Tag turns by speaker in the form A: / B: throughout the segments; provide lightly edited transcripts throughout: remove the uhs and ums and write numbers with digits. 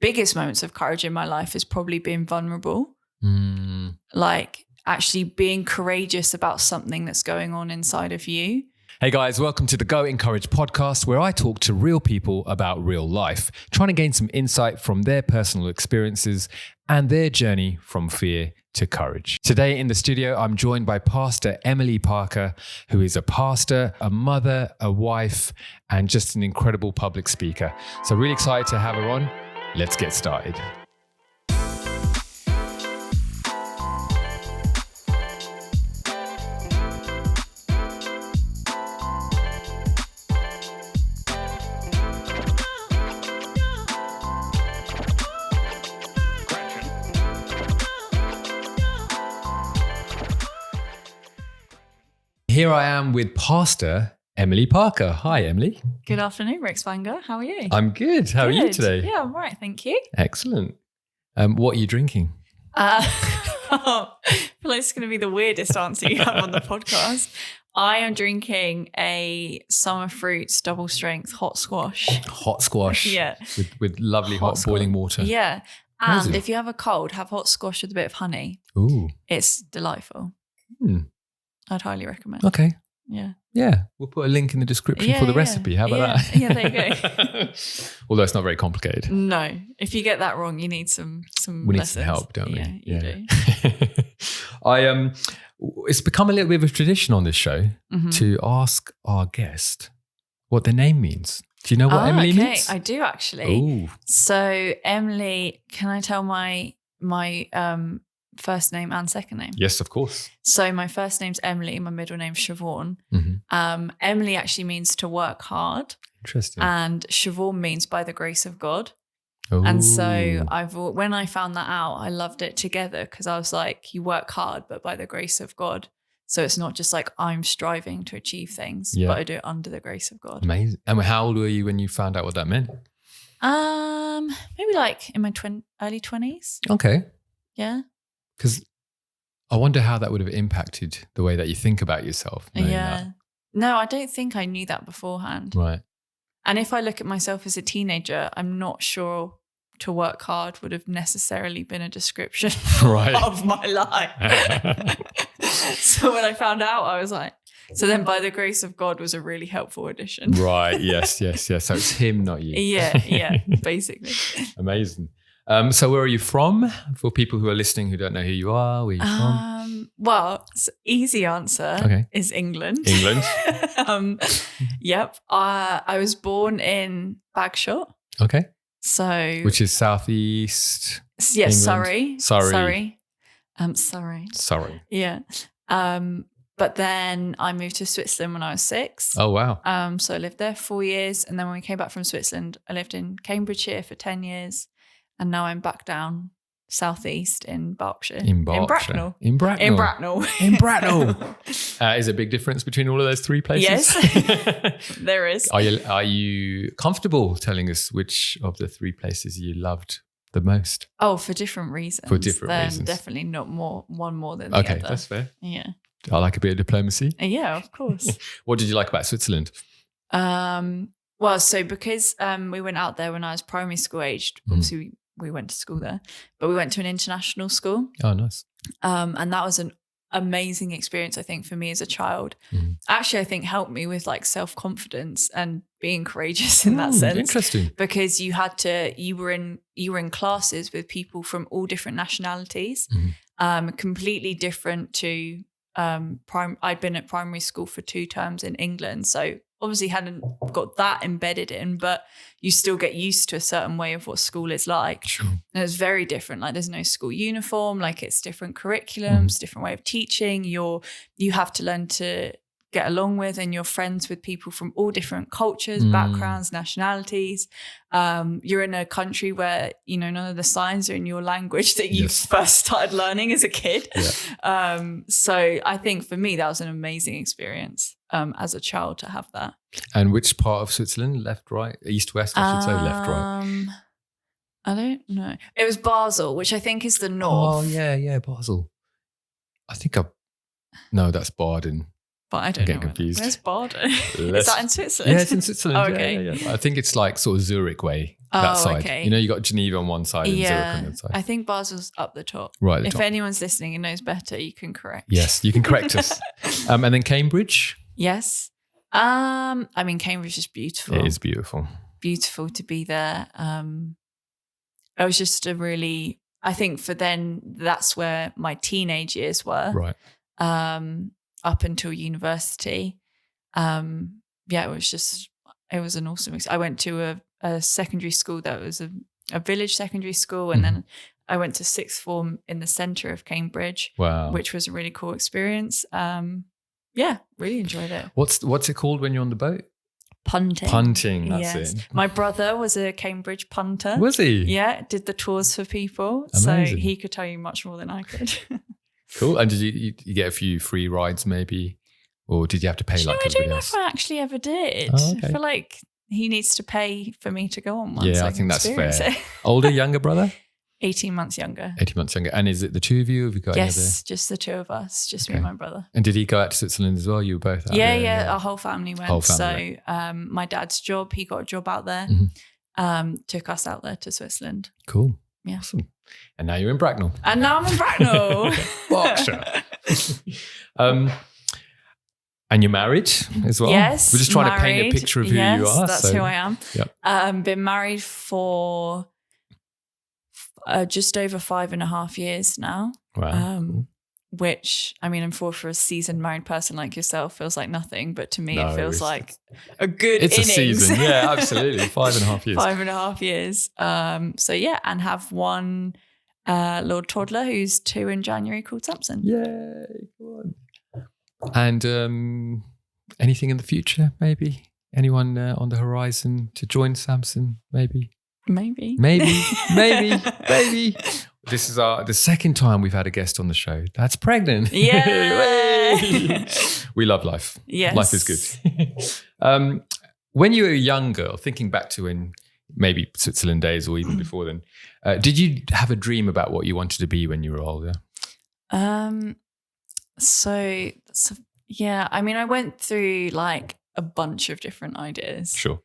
A: biggest moments of courage in my life has probably been vulnerable. Like actually being courageous about something that's going on inside of you.
B: Hey guys, welcome to the Go Encourage podcast, where I talk to real people about real life, trying to gain some insight from their personal experiences and their journey from fear to courage. Today in the studio, I'm joined by Pastor Emily Parker, who is a pastor, a mother, a wife, and just an incredible public speaker. So really excited to have her on. Let's get started. Here I am with Pastor Emily Parker. Hi, Emily.
A: Good afternoon, Rix Banga. How are you?
B: I'm good. How are you today?
A: Yeah, I'm right. Thank you.
B: Excellent. What are you drinking?
A: I feel like it's going to be the weirdest answer you have on the podcast. I am drinking a Summer Fruits double strength hot squash.
B: Hot squash.
A: Yeah.
B: With lovely hot boiling water.
A: Yeah. And if you have a cold, have hot squash with a bit of honey.
B: Ooh.
A: It's delightful. I'd highly recommend.
B: Okay.
A: Yeah.
B: Yeah. We'll put a link in the description for the recipe. How about that?
A: Yeah, there you go.
B: Although it's not very complicated.
A: No. If you get that wrong, you need some
B: We need
A: lessons.
B: some help, don't we?
A: Yeah, you do.
B: It's become a little bit of a tradition on this show to ask our guest what their name means. Do you know what Emily means?
A: I do actually.
B: Ooh.
A: So Emily, can I tell my first name and second name?
B: Yes, of course.
A: So my first name's Emily, my middle name's Siobhan. Emily actually means to work hard.
B: Interesting.
A: And Siobhan means by the grace of God.
B: Ooh.
A: And so when I found that out, I loved it together because I was like, you work hard, but by the grace of God. So it's not just like I'm striving to achieve things, but I do it under the grace of God.
B: Amazing. And how old were you when you found out what that meant?
A: Maybe like in my early 20s.
B: Okay.
A: Yeah.
B: Because I wonder how that would have impacted the way that you think about yourself.
A: Yeah. No, I don't think I knew that beforehand.
B: Right.
A: And if I look at myself as a teenager, I'm not sure to work hard would have necessarily been a description of my life. So when I found out, I was like, so then by the grace of God was a really helpful addition.
B: Right. Yes. So it's him, not you.
A: Yeah, basically.
B: Amazing. So where are you from? For people who are listening who don't know who you are, where are you from?
A: Well, easy answer is England. Yep. I was born in Bagshot.
B: Okay.
A: So
B: which is southeast.
A: Yes,
B: England.
A: Surrey.
B: Sorry.
A: Yeah. But then I moved to Switzerland when I was 6.
B: Oh, wow.
A: So I lived there 4 years. And then when we came back from Switzerland, I lived in Cambridgeshire for 10 years. And now I'm back down southeast in Berkshire. In Bracknell.
B: In Bracknell. Is there a big difference between all of those three places?
A: Yes, there is.
B: Are you comfortable telling us which of the three places you loved the most?
A: Oh, for different reasons. Definitely not one more than the other.
B: Okay, that's fair.
A: Yeah.
B: I like a bit of diplomacy.
A: Yeah, of course.
B: What did you like about Switzerland?
A: Well, so because we went out there when I was primary school aged, obviously we went to school there, but we went to an international school.
B: Oh, nice.
A: And that was an amazing experience, I think, for me as a child. Actually, I think helped me with like self-confidence and being courageous in that sense.
B: Interesting.
A: Because you were in classes with people from all different nationalities, completely different to I'd been at primary school for 2 terms in England, so obviously hadn't got that embedded in, but you still get used to a certain way of what school is like.
B: Sure.
A: And it's very different. Like there's no school uniform, like it's different curriculums, different way of teaching. You have to learn to get along with, and you're friends with people from all different cultures, backgrounds, nationalities. You're in a country where, none of the signs are in your language that you first started learning as a kid. Yeah. So I think for me, that was an amazing experience as a child to have that.
B: And which part of Switzerland? Left, right, east, west? I should say left, right.
A: I don't know. It was Basel, which I think is the north.
B: Oh, yeah, Basel. I think no, that's Baden.
A: But I don't know.
B: Confused.
A: Where's Bardo? Is that in Switzerland?
B: Yeah, it's in Switzerland.
A: Oh, okay.
B: Yeah. I think it's like sort of Zurich way, that side. Okay. You got Geneva on one side and Zurich on the other side.
A: I think Basel's up the top.
B: Right.
A: If anyone's listening and knows better, you can correct.
B: Yes, you can correct us. And then Cambridge?
A: Yes. Cambridge is beautiful.
B: It is beautiful.
A: Beautiful to be there. It was just I think for then, that's where my teenage years were.
B: Right.
A: Up until university. It was an awesome experience. I went to a secondary school that was a village secondary school, and then I went to sixth form in the centre of Cambridge.
B: Wow.
A: Which was a really cool experience. Really enjoyed it.
B: What's it called when you're on the boat?
A: Punting.
B: That's it.
A: My brother was a Cambridge punter.
B: Was he?
A: Yeah, did the tours for people.
B: Amazing.
A: So he could tell you much more than I could.
B: Cool. And did you get a few free rides maybe? Or did you have to pay like everybody else?
A: I don't know if I actually ever did.
B: Oh, okay.
A: I feel like he needs to pay for me to go on one.
B: Yeah,
A: so
B: I think that's fair.
A: It.
B: Older, younger brother?
A: 18 months younger.
B: 18 months younger. And is it the two of you? Have you got
A: Yes, just the two of us. Just me and my brother.
B: And did he go out to Switzerland as well? You were both out
A: there?
B: Yeah.
A: Our whole family went. My dad's job, he got a job out there. Took us out there to Switzerland.
B: Cool.
A: Yeah.
B: Awesome. And now you're in Bracknell.
A: And now I'm in Bracknell.
B: Berkshire. And you're married as well?
A: Yes.
B: We're just trying to paint a picture of who you are.
A: That's who I am.
B: Yep.
A: Been married for just over 5.5 years now.
B: Wow. Cool.
A: Which, I'm for a seasoned married person like yourself, feels like nothing. But to me, it feels like a good innings.
B: It's a season. Yeah, absolutely. 5.5 years.
A: 5.5 years. And have one Lord toddler who's 2 in January called Samson.
B: Yay. Go on. And anything in the future, maybe? Anyone on the horizon to join Samson, maybe?
A: Maybe.
B: This is the second time we've had a guest on the show that's pregnant.
A: Yeah.
B: We love life.
A: Yes.
B: Life is good. When you were a young girl, thinking back to in maybe Switzerland days or even before then, did you have a dream about what you wanted to be when you were older?
A: I went through like a bunch of different ideas.
B: Sure.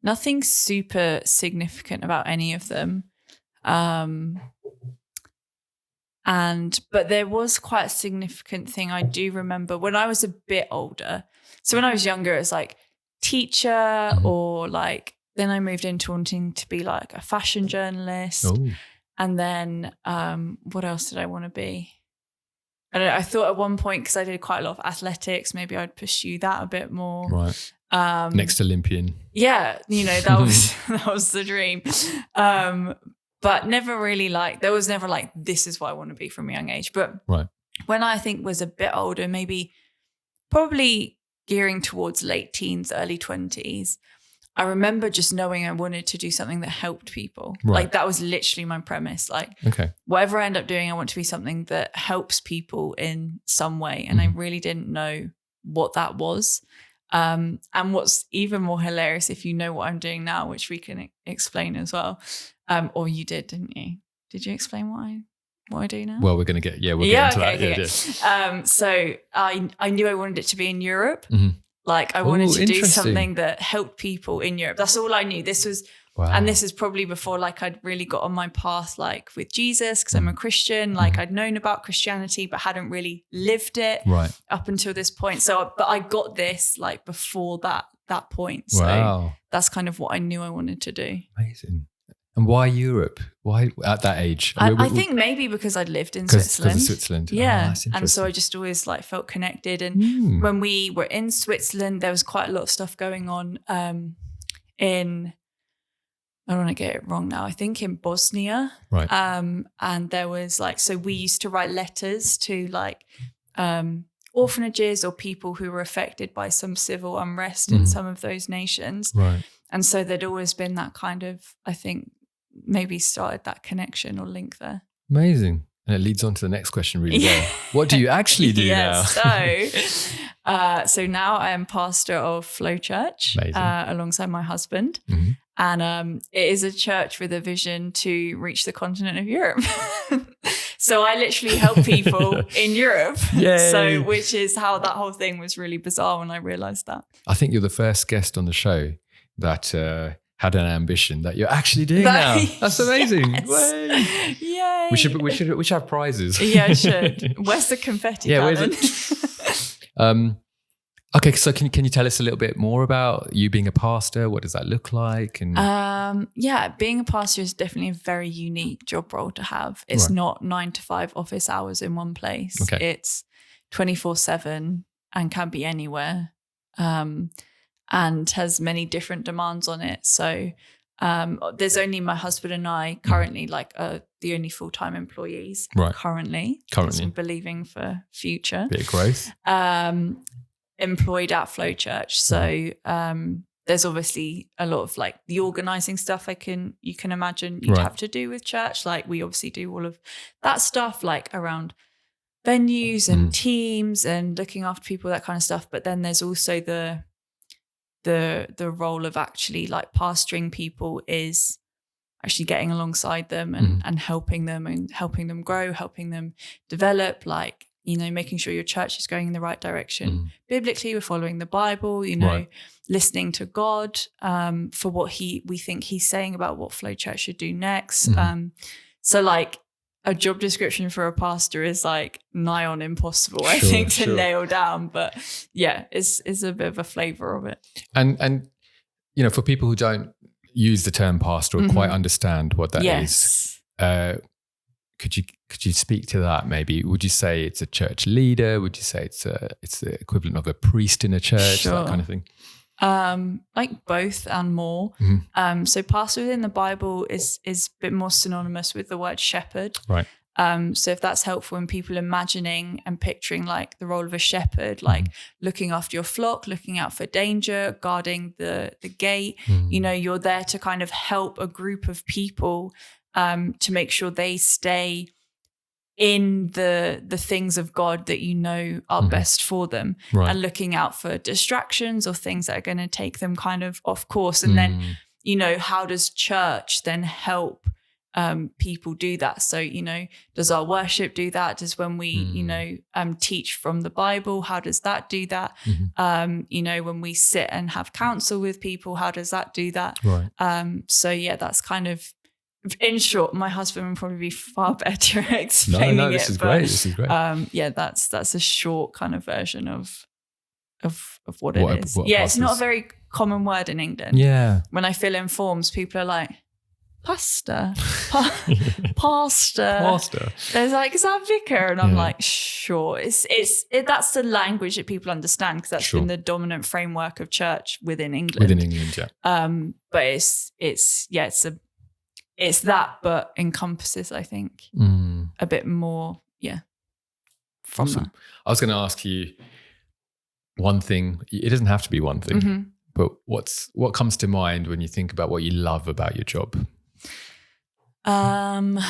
A: Nothing super significant about any of them. But there was quite a significant thing I do remember when I was a bit older. So when I was younger, it was like teacher or like, then I moved into wanting to be like a fashion journalist.
B: Oh.
A: And then what else did I want to be? I thought at one point, because I did quite a lot of athletics, maybe I'd pursue that a bit more.
B: Right. Next Olympian.
A: Yeah, that was the dream. But never really there was never like, this is what I want to be from a young age. But when I think was a bit older, probably gearing towards late teens, early 20s, I remember just knowing I wanted to do something that helped people.
B: Right.
A: Like that was literally my premise. Like whatever I end up doing, I want to be something that helps people in some way. And I really didn't know what that was. And what's even more hilarious, if you know what I'm doing now, which we can explain as well. Or you did, didn't you? Did you explain what I do now?
B: Well, we'll get into that.
A: Okay. So I knew I wanted it to be in Europe.
B: Mm-hmm.
A: Like I wanted to do something that helped people in Europe. That's all I knew. This was, and this is probably before like I'd really got on my path like with Jesus, because I'm a Christian. Like I'd known about Christianity, but hadn't really lived it up until this point. So, but I got this like before that point. So that's kind of what I knew I wanted to do.
B: Amazing. And why Europe? Why at that age?
A: I think maybe because I'd lived in Switzerland.
B: Because of Switzerland.
A: Yeah. And so I just always like felt connected. And when we were in Switzerland, there was quite a lot of stuff going on in, I don't want to get it wrong now, I think in Bosnia.
B: Right.
A: And there was like, so we used to write letters to like orphanages or people who were affected by some civil unrest in some of those nations.
B: Right.
A: And so there'd always been that kind of, I think, maybe started that connection or link there.
B: Amazing. And it leads on to the next question really well. What do you actually do now?
A: So now I am pastor of Flow Church alongside my husband. And it is a church with a vision to reach the continent of Europe. So I literally help people in Europe.
B: Yay.
A: So, which is how that whole thing was really bizarre when I realized that.
B: I think you're the first guest on the show that had an ambition that you're actually doing now. That's amazing.
A: Yes.
B: Way.
A: Yay.
B: We should have prizes.
A: Yeah, I should. Where's the confetti cannon?
B: Where's it? Okay, so can you tell us a little bit more about you being a pastor? What does that look like? And
A: being a pastor is definitely a very unique job role to have. It's not 9 to 5 office hours in one place.
B: Okay.
A: It's 24/7 and can be anywhere, and has many different demands on it. So there's only my husband and I currently, the only full-time employees currently. I'm believing for future.
B: Bit of growth.
A: Employed at Flow Church. So there's obviously a lot of like the organizing stuff you can imagine you'd have to do with church. Like we obviously do all of that stuff, like around venues and teams and looking after people, that kind of stuff. But then there's also the role of actually like pastoring people, is actually getting alongside them and helping them grow, helping them develop, like, you know, making sure your church is going in the right direction. Biblically, we're following the Bible, you know, listening to God for what we think he's saying about what Flow Church should do next. So like a job description for a pastor is like nigh on impossible, I think, to nail down. But yeah, it's a bit of a flavor of it.
B: And you know, for people who don't use the term pastor or quite understand what that is, could you speak to that maybe? Would you say it's a church leader? Would you say it's the equivalent of a priest in a church, that kind of thing?
A: Like both and more. So pastor within the Bible is a bit more synonymous with the word shepherd.
B: Right.
A: So if that's helpful in people imagining and picturing like the role of a shepherd, like looking after your flock, looking out for danger, guarding the gate, you know, you're there to kind of help a group of people to make sure they stay in the things of God that you know are best for them, and looking out for distractions or things that are going to take them kind of off course. And then, you know, how does church then help people do that? So, you know, does our worship do that? Does when we, you know, teach from the Bible, how does that do that? You know, when we sit and have counsel with people, how does that do that? So yeah, that's kind of, in short, my husband would probably be far better at explaining it.
B: This is great. This is great.
A: Yeah, that's a short kind of version of what it is. It's not a very common word in England.
B: Yeah.
A: When I fill in forms, people are like, pastor. Pastor. There's like, is that vicar? And I'm like, sure. That's the language that people understand, because that's been the dominant framework of church within England. But it's that, but encompasses, I think, a bit more, from that.
B: I was going to ask you one thing. It doesn't have to be one thing, but what comes to mind when you think about what you love about your job?
A: I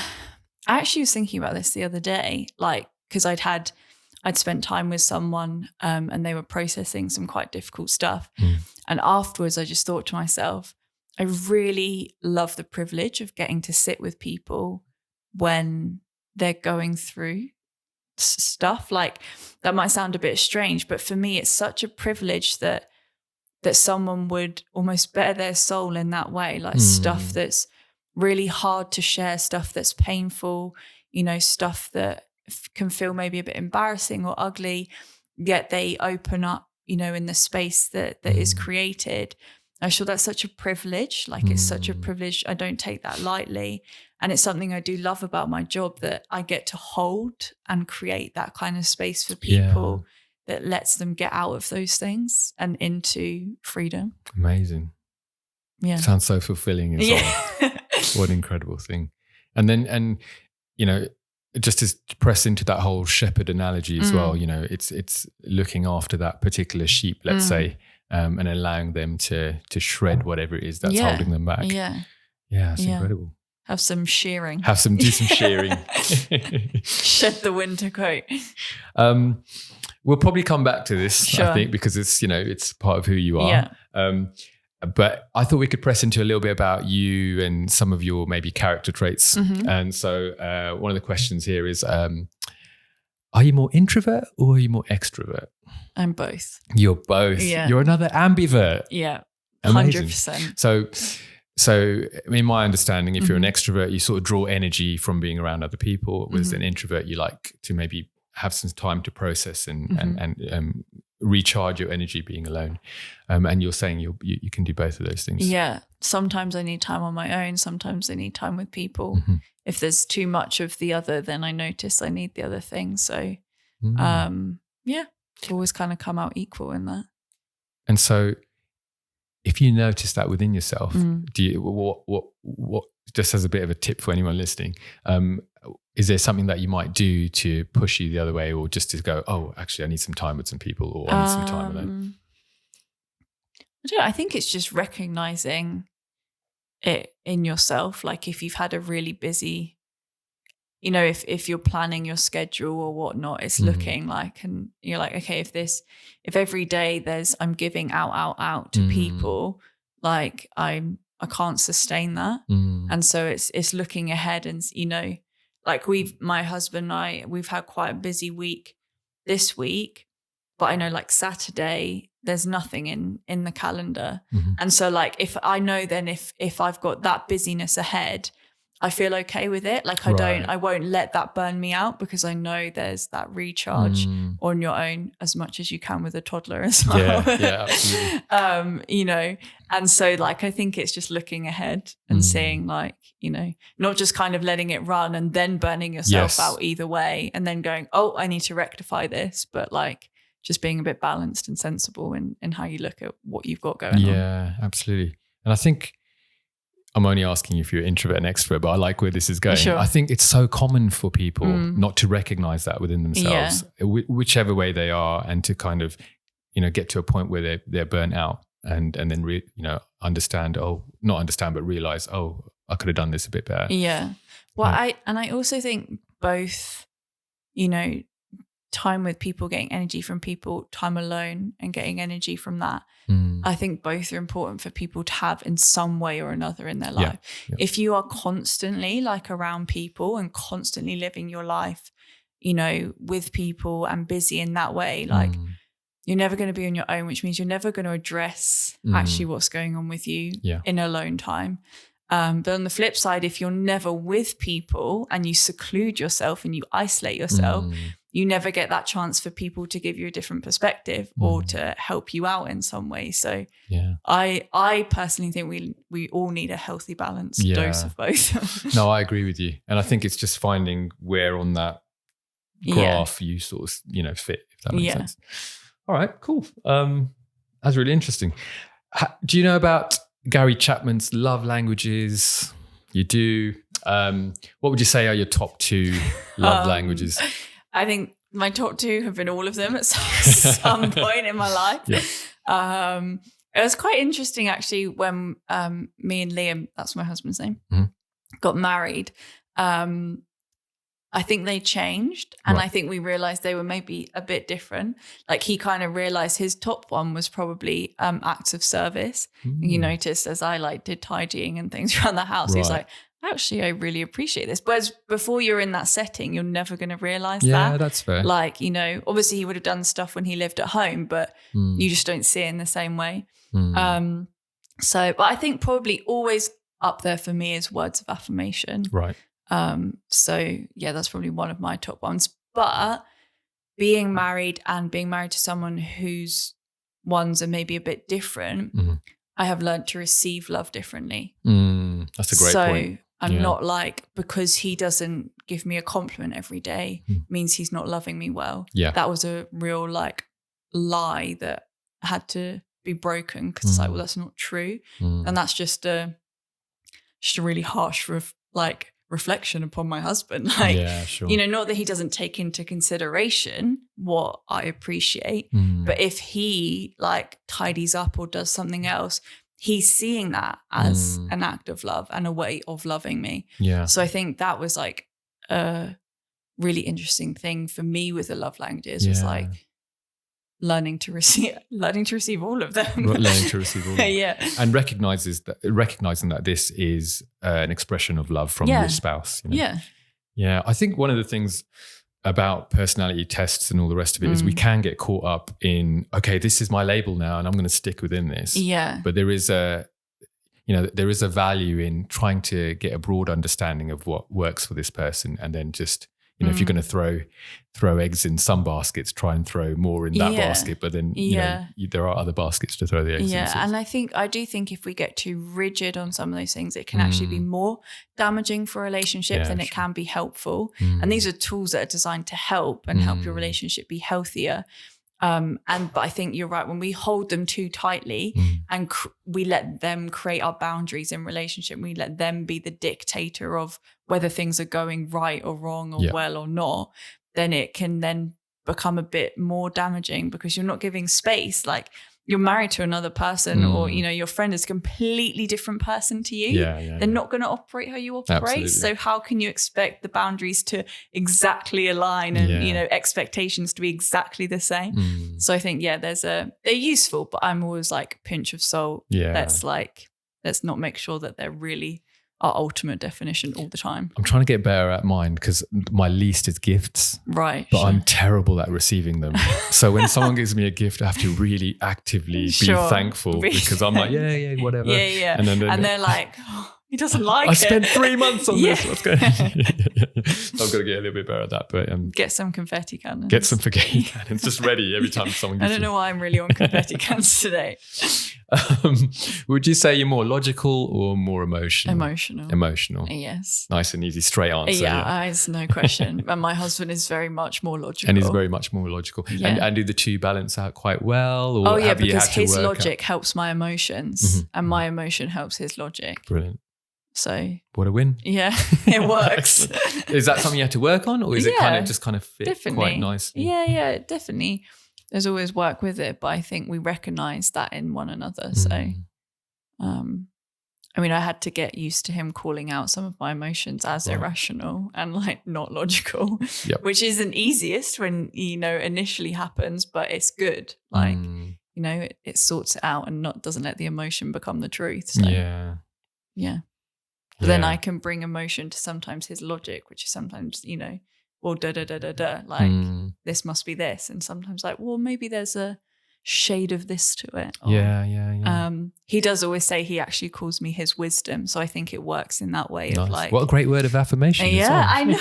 A: actually was thinking about this the other day, like, because I'd spent time with someone and they were processing some quite difficult stuff. And afterwards, I just thought to myself, I really love the privilege of getting to sit with people when they're going through stuff. Like, that might sound a bit strange, but for me, it's such a privilege that someone would almost bare their soul in that way, like stuff that's really hard to share, stuff that's painful, you know, stuff that can feel maybe a bit embarrassing or ugly, yet they open up, you know, in the space that is created. I feel that's such a privilege. Like, it's such a privilege. I don't take that lightly. And it's something I do love about my job, that I get to hold and create that kind of space for people that lets them get out of those things and into freedom.
B: Amazing.
A: Yeah.
B: Sounds so fulfilling as well. What an incredible thing. And you know, just to press into that whole shepherd analogy as well, you know, it's looking after that particular sheep, let's say, and allowing them to shred whatever it is that's holding them back. Yeah, it's incredible.
A: Do some shearing.
B: Do some shearing.
A: Shed the winter coat.
B: We'll probably come back to this, I think, because it's, you know, it's part of who you are. But I thought we could press into a little bit about you and some of your maybe character traits. And so one of the questions here is, are you more introvert or are you more extrovert?
A: I'm both.
B: You're both.
A: Yeah.
B: You're another ambivert.
A: Yeah.
B: Amazing.
A: 100%.
B: So in my understanding, if you're an extrovert, you sort of draw energy from being around other people. Whereas an introvert, you like to maybe have some time to process and recharge your energy being alone. And you're saying you can do both of those things.
A: Yeah. Sometimes I need time on my own. Sometimes I need time with people. If there's too much of the other, then I notice I need the other thing. So, always kind of come out equal in that.
B: And so if you notice that within yourself, do you, what, just as a bit of a tip for anyone listening, is there something that you might do to push you the other way, or just to go, oh, actually I need some time with some people, or I need some time alone?
A: I don't know. I think it's just recognizing it in yourself. Like if you've had a really busy, if you're planning your schedule or whatnot, it's looking like, and you're like, okay, if every day I'm giving out to people, like I can't sustain that. And so it's looking ahead and, like my husband and I, we've had quite a busy week this week, but I know like Saturday, there's nothing in the calendar. And so like, if I know then if I've got that busyness ahead, I feel okay with it. Like I won't let that burn me out, because I know there's that recharge on your own as much as you can with a toddler as well. Yeah, absolutely. And so like, I think it's just looking ahead and seeing like, not just kind of letting it run and then burning yourself out either way and then going, oh, I need to rectify this. But like just being a bit balanced and sensible in how you look at what you've got going on.
B: Yeah, absolutely. And I think, I'm only asking if you're introvert and extrovert, but I like where this is going. Sure. I think it's so common for people not to recognize that within themselves, whichever way they are, and to kind of, get to a point where they're burnt out and then, understand, not understand, but realize, I could have done this a bit better.
A: Yeah. Well, I also think both, time with people, getting energy from people, time alone and getting energy from that. I think both are important for people to have in some way or another in their life. Yeah. If you are constantly like around people and constantly living your life, with people and busy in that way, like you're never going to be on your own, which means you're never going to address actually what's going on with you in alone time. But on the flip side, if you're never with people and you seclude yourself and you isolate yourself, you never get that chance for people to give you a different perspective or to help you out in some way. So I personally think we all need a healthy balanced dose of both.
B: No, I agree with you. And I think it's just finding where on that graph you sort of, fit, if that makes sense. All right, cool. That's really interesting. Do you know about Gary Chapman's love languages? You do. What would you say are your top 2 love languages?
A: I think my top 2 have been all of them at some point in my life. Yeah. It was quite interesting actually when me and Liam, that's my husband's name, got married. I think they changed, and I think we realized they were maybe a bit different. Like he kind of realized his top one was probably acts of service. You noticed as I did tidying and things around the house, he was like, actually, I really appreciate this. Whereas before you're in that setting, you're never going to realize that.
B: Yeah, that's fair.
A: Like, obviously he would have done stuff when he lived at home, but you just don't see it in the same way. But I think probably always up there for me is words of affirmation.
B: Right.
A: So yeah, that's probably one of my top ones. But being married to someone whose ones are maybe a bit different, I have learned to receive love differently.
B: That's a great point.
A: I'm not like, because he doesn't give me a compliment every day means he's not loving me well. Yeah. That was a real lie that had to be broken, because it's well, that's not true. And that's just a really harsh reflection upon my husband. Not that he doesn't take into consideration what I appreciate, but if he tidies up or does something else, he's seeing that as an act of love and a way of loving me. Yeah. So I think that was a really interesting thing for me with the love languages. Was learning to receive all of them.
B: Learning to receive all of them.
A: Yeah.
B: And recognizing that this is an expression of love from your spouse. You know?
A: Yeah.
B: Yeah. I think one of the things about personality tests and all the rest of it is we can get caught up in, okay, this is my label now and I'm going to stick within this.
A: Yeah.
B: But there is a value in trying to get a broad understanding of what works for this person, and then just, if you're going to throw eggs in some baskets, try and throw more in that basket, but then there are other baskets to throw the eggs in.
A: Yeah, and I do think if we get too rigid on some of those things, it can actually be more damaging for a relationship than it can be helpful. And these are tools that are designed to help and help your relationship be healthier. But I think you're right, when we hold them too tightly and we let them create our boundaries in relationship, we let them be the dictator of whether things are going right or wrong or well or not, then it can then become a bit more damaging, because you're not giving space. Like, you're married to another person or, your friend is a completely different person to you. They're not going to operate how you operate. Absolutely. So how can you expect the boundaries to exactly align and, expectations to be exactly the same? So I think, they're useful, but I'm always like, pinch of salt. Let's not make sure that they're really our ultimate definition all the time. I'm
B: trying to get better at mine, because my least is gifts.
A: Right.
B: But I'm terrible at receiving them. So when someone gives me a gift, I have to really actively be thankful, because I'm like, whatever.
A: Yeah.
B: And
A: they're like, oh, he doesn't like it.
B: I spent 3 months on this. What's going on? So I've got to get a little bit better at that. But
A: get some confetti cannons.
B: Get some confetti cannons just ready every time someone gives
A: I don't know why I'm really on confetti cannons today.
B: Would you say you're more logical or more emotional? Emotional.
A: Yes.
B: Nice and easy, straight answer.
A: Yeah, it's no question. And my husband is very much more logical.
B: And he's very much more logical. Yeah. And do the two balance out quite well? Or
A: because his logic helps my emotions and my emotion helps his logic.
B: Brilliant.
A: So
B: what a win.
A: Yeah, it works.
B: Is that something you had to work on, or is it kind of fit quite nicely?
A: Yeah, definitely. There's always work with it, but I think we recognize that in one another. So, I had to get used to him calling out some of my emotions as irrational and like not logical, which isn't easiest when, initially happens, but it's good. Like, it sorts it out and doesn't let the emotion become the truth. So, yeah. But then I can bring emotion to sometimes his logic, which is sometimes, well, like this must be this. And sometimes like, well, maybe there's a shade of this to it. Or, he does always say he actually calls me his wisdom. So I think it works in that way of like.
B: What a great word of affirmation.
A: Yeah, I know.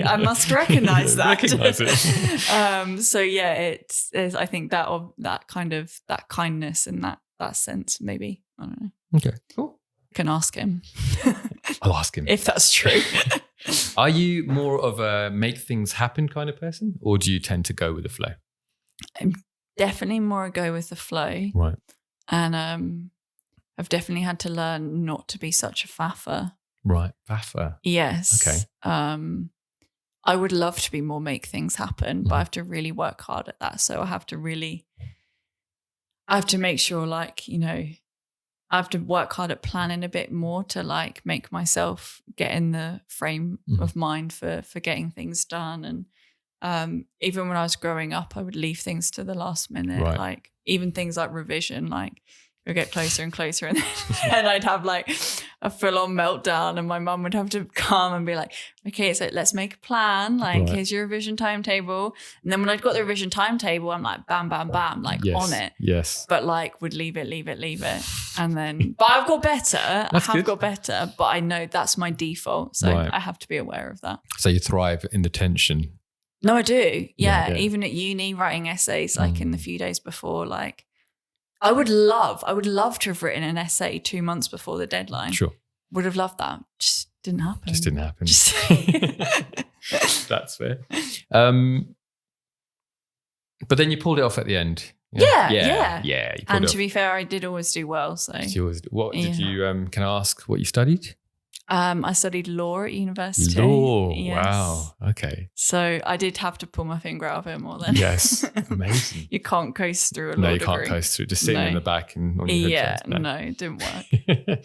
A: I must recognize that.
B: Recognize it.
A: It's I think that kindness and that sense, maybe. I don't know.
B: Okay, cool.
A: Can ask him.
B: I'll ask him.
A: If that's true.
B: Are you more of a make things happen kind of person, or do you tend to go with the flow?
A: I'm definitely more a go with the flow.
B: Right.
A: And I've definitely had to learn not to be such a faffer.
B: Right. Faffer.
A: Yes.
B: Okay.
A: I would love to be more make things happen, but I have to really work hard at that. So I have to make sure, like, I have to work hard at planning a bit more to like make myself get in the frame of mind for getting things done. And even when I was growing up, I would leave things to the last minute, like even things like revision, like it would get closer and closer and I'd have like a full-on meltdown, and my mum would have to come and be like, okay, so let's make a plan, like here's your revision timetable. And then when I'd got the revision timetable, I'm like bam, bam, bam, like on it.
B: Yes.
A: But like would leave it. And then, but I've got better. Got better, but I know that's my default. So I have to be aware of that.
B: So you thrive in the tension.
A: No, I do. Yeah. Even at uni, writing essays, like in the few days before, like I would love to have written an essay 2 months before the deadline.
B: Sure.
A: Would have loved that. Just didn't happen.
B: That's fair. But then you pulled it off at the end.
A: Yeah.
B: And
A: to be fair, I did always do well. So
B: what did you? Can I ask what you studied?
A: I studied law at university.
B: Law.
A: Yes.
B: Wow. Okay.
A: So I did have to pull my finger out of it more than.
B: Yes. Amazing.
A: You can't coast through a law
B: No, you
A: degree.
B: can't coast through. Just sitting in the back and on your headphones.
A: No, it didn't work.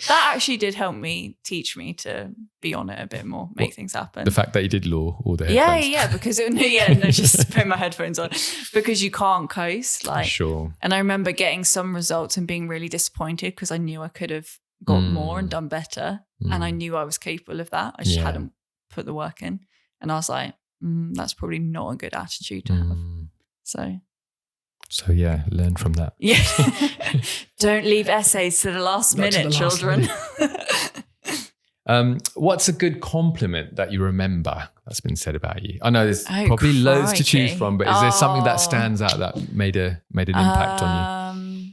A: That actually did help me, teach me to be on it a bit more, make things happen.
B: The fact that you did law or the headphones.
A: Yeah, because just put my headphones on because you can't coast. Like,
B: sure.
A: And I remember getting some results and being really disappointed because I knew I could have got more and done better. And I knew I was capable of that. I just hadn't put the work in. And I was like, that's probably not a good attitude to have. So yeah, learn from that. Yeah. Don't leave essays to the last minute, children.
B: What's a good compliment that you remember that's been said about you? I know there's probably loads to choose from, but is there something that stands out that made an impact on you?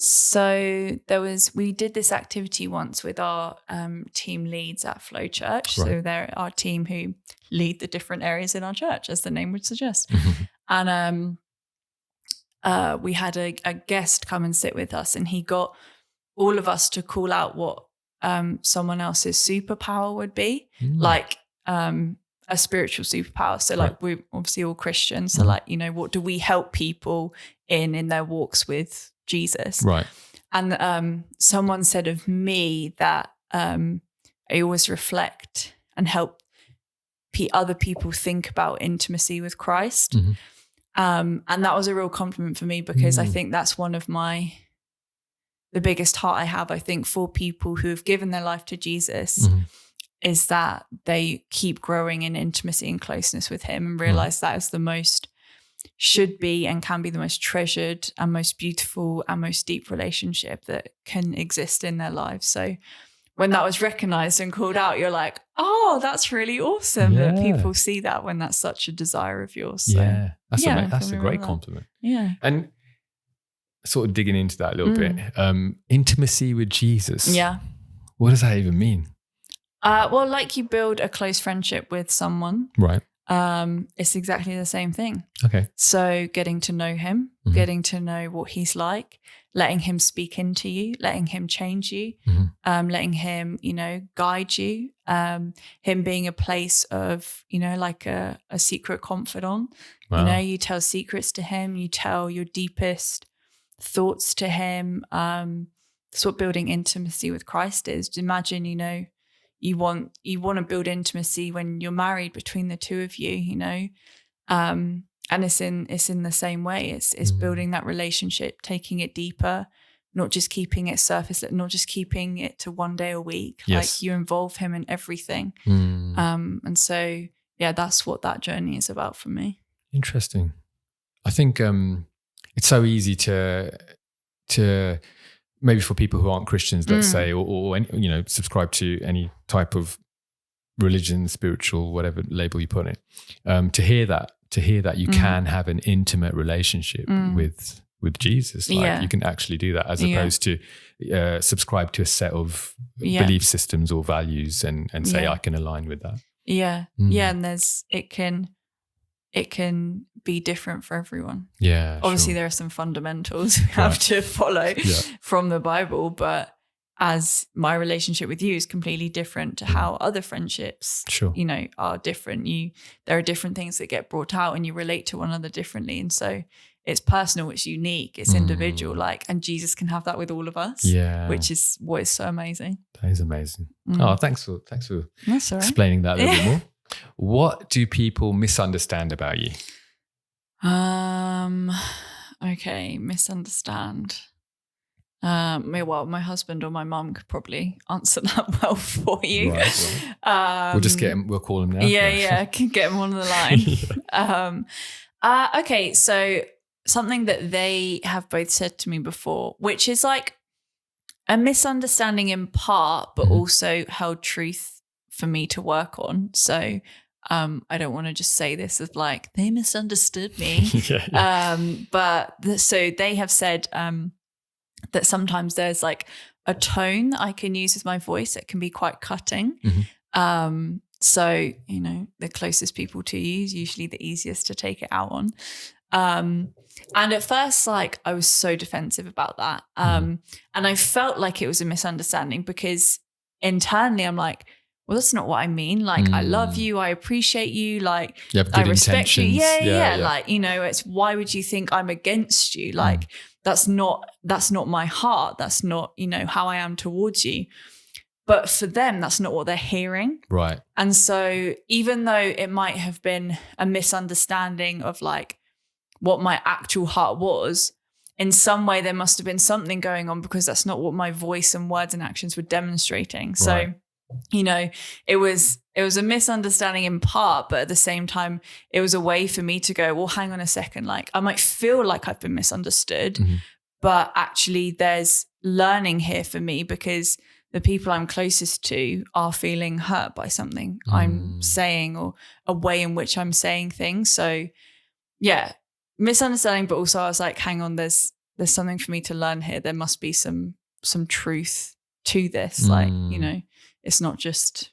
A: So we did this activity once with our team leads at Flow Church. Right. So they're our team who lead the different areas in our church, as the name would suggest. And we had a guest come and sit with us, and he got all of us to call out what someone else's superpower would be, like a spiritual superpower. So like we're obviously all Christians. So like, what do we help people in their walks with Jesus?
B: Right.
A: And someone said of me that I always reflect and help other people think about intimacy with Christ. And that was a real compliment for me because I think that's one of the biggest heart I have, I think, for people who have given their life to Jesus is that they keep growing in intimacy and closeness with him and realize that is the most should be and can be the most treasured and most beautiful and most deep relationship that can exist in their lives. So when that was recognized and called out, you're like, oh, that's really awesome that people see that when that's such a desire of yours. So,
B: that's a great compliment.
A: Yeah.
B: And sort of digging into that a little bit, intimacy with Jesus.
A: Yeah.
B: What does that even mean?
A: Well, like you build a close friendship with someone.
B: Right.
A: It's exactly the same thing.
B: Okay.
A: So getting to know him, getting to know what he's like, letting him speak into you, letting him change you, letting him, guide you, him being a place of, like a secret confidant. Wow. You tell secrets to him, you tell your deepest thoughts to him. That's what building intimacy with Christ is. Imagine, you want to build intimacy when you're married between the two of you, and it's in the same way. It's building that relationship, taking it deeper, not just keeping it surface, not just keeping it to one day a week.
B: Yes.
A: Like you involve him in everything. And so that's what that journey is about for me.
B: Interesting. I think it's so easy to maybe for people who aren't Christians, let's say, or subscribe to any type of religion, spiritual, whatever label you put on it, to hear that you can have an intimate relationship with Jesus. Like you can actually do that as opposed to subscribe to a set of belief systems or values and say, I can align with that.
A: Yeah. Yeah. And it can be different for everyone.
B: Yeah.
A: Obviously, there are some fundamentals we have to follow from the Bible, but as my relationship with you is completely different to how other friendships, are different. There are different things that get brought out and you relate to one another differently. And so it's personal, it's unique, it's individual, and Jesus can have that with all of us, which is what is so amazing.
B: That is amazing. Oh, thanks for
A: That's all right.
B: explaining that a little bit more. What do people misunderstand about you?
A: Okay, misunderstand. My husband or my mum could probably answer that well for you.
B: Right. We'll just get him. We'll call him now.
A: Yeah, can get him on the line. Okay, so something that they have both said to me before, which is like a misunderstanding in part, but also held truth for me to work on. So I don't want to just say this as like they misunderstood me. So they have said that sometimes there's like a tone that I can use with my voice that can be quite cutting. So the closest people to you is usually the easiest to take it out on. And at first, like I was so defensive about that. And I felt like it was a misunderstanding because internally I'm like, well, that's not what I mean. Like, I love you. I appreciate you. Like,
B: you have good
A: I respect you.
B: intentions.
A: Yeah. Like, you know, it's why would you think I'm against you? Like, that's not my heart. That's not, you know, how I am towards you. But for them, that's not what they're hearing.
B: Right.
A: And so even though it might have been a misunderstanding of like what my actual heart was, in some way there must have been something going on, because that's not what my voice and words and actions were demonstrating. So,
B: Right.
A: you know, it was a misunderstanding in part, but at the same time, it was a way for me to go, well, hang on a second. Like, I might feel like I've been misunderstood, but actually there's learning here for me, because the people I'm closest to are feeling hurt by something I'm saying, or a way in which I'm saying things. So yeah, misunderstanding, but also I was like, hang on, there's something for me to learn here. There must be some truth to this. Like, you know, it's not just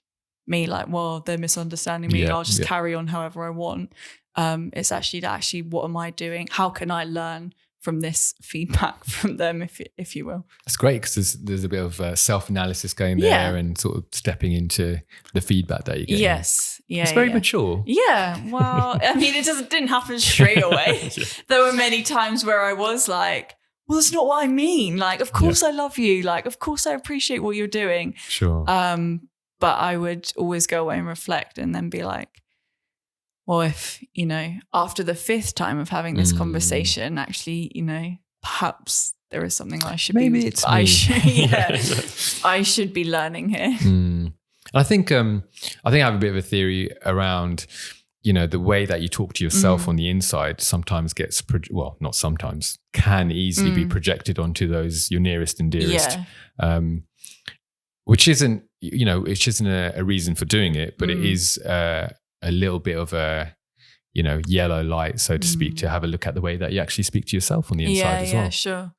A: me like, well, they're misunderstanding me. I'll just carry on however I want. It's actually, what am I doing? How can I learn from this feedback from them, if you will?
B: That's great, because there's a bit of self-analysis going there and sort of stepping into the feedback that you get.
A: Yes. Yeah.
B: It's very mature.
A: Yeah. Well, I mean, didn't happen straight away. There were many times where I was like, well, that's not what I mean. Like, of course I love you. Like, of course I appreciate what you're doing.
B: Sure.
A: But I would always go away and reflect, and then be like, well, if, you know, after the 5th time of having this conversation, actually, you know, perhaps there is something I should
B: Maybe
A: be.
B: It's
A: I
B: me.
A: should, I should be learning here.
B: I think I have a bit of a theory around, you know, the way that you talk to yourself on the inside sometimes gets, not sometimes, can easily be projected onto those your nearest and dearest, which isn't, you know, which isn't a reason for doing it, but it is a little bit of a, you know, yellow light, so to speak, to have a look at the way that you actually speak to yourself on the inside as well. Yeah,
A: sure.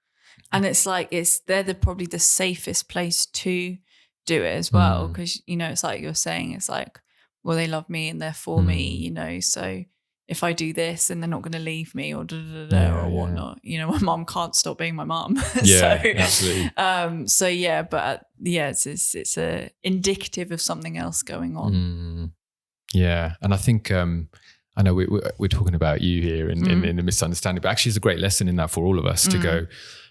A: And it's like, they're probably the safest place to do it as well. Because, you know, it's like you're saying, it's like, well, they love me and they're for me, you know, so if I do this and they're not going to leave me or or whatnot, you know, my mom can't stop being my mom.
B: Absolutely.
A: So yeah, but it's a indicative of something else going on.
B: Yeah. And I think, I know we're talking about you here in the misunderstanding, but actually it's a great lesson in that for all of us to go,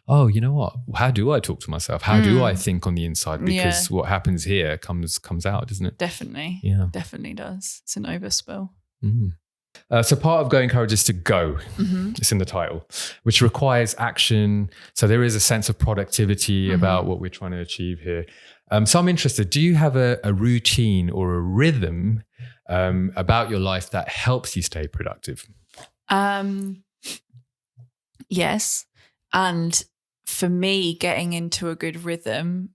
B: oh, you know what? How do I talk to myself? How do I think on the inside? Because what happens here comes out, doesn't it?
A: Definitely.
B: Yeah.
A: Definitely does. It's an overspill.
B: So part of going courage is to go. It's in the title, which requires action. So there is a sense of productivity about what we're trying to achieve here. So I'm interested, do you have a routine or a rhythm about your life that helps you stay productive?
A: Yes. And for me, getting into a good rhythm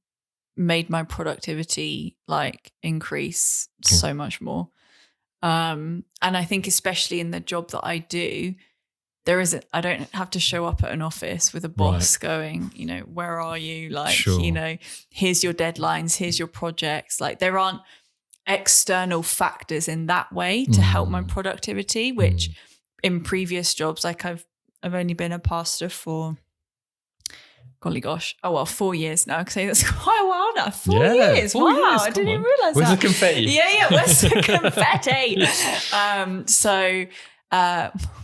A: made my productivity like increase so much more. And I think especially in the job that I do, I don't have to show up at an office with a boss going, you know, where are you? Like, you know, here's your deadlines, here's your projects. Like, there aren't external factors in that way to help my productivity, which in previous jobs, like I've only been a pastor for, golly gosh, 4 years now. I could say that's quite a while now. 4 years. Wow. I didn't even realize
B: Where's
A: that.
B: the confetti?
A: Yeah. Where's the confetti?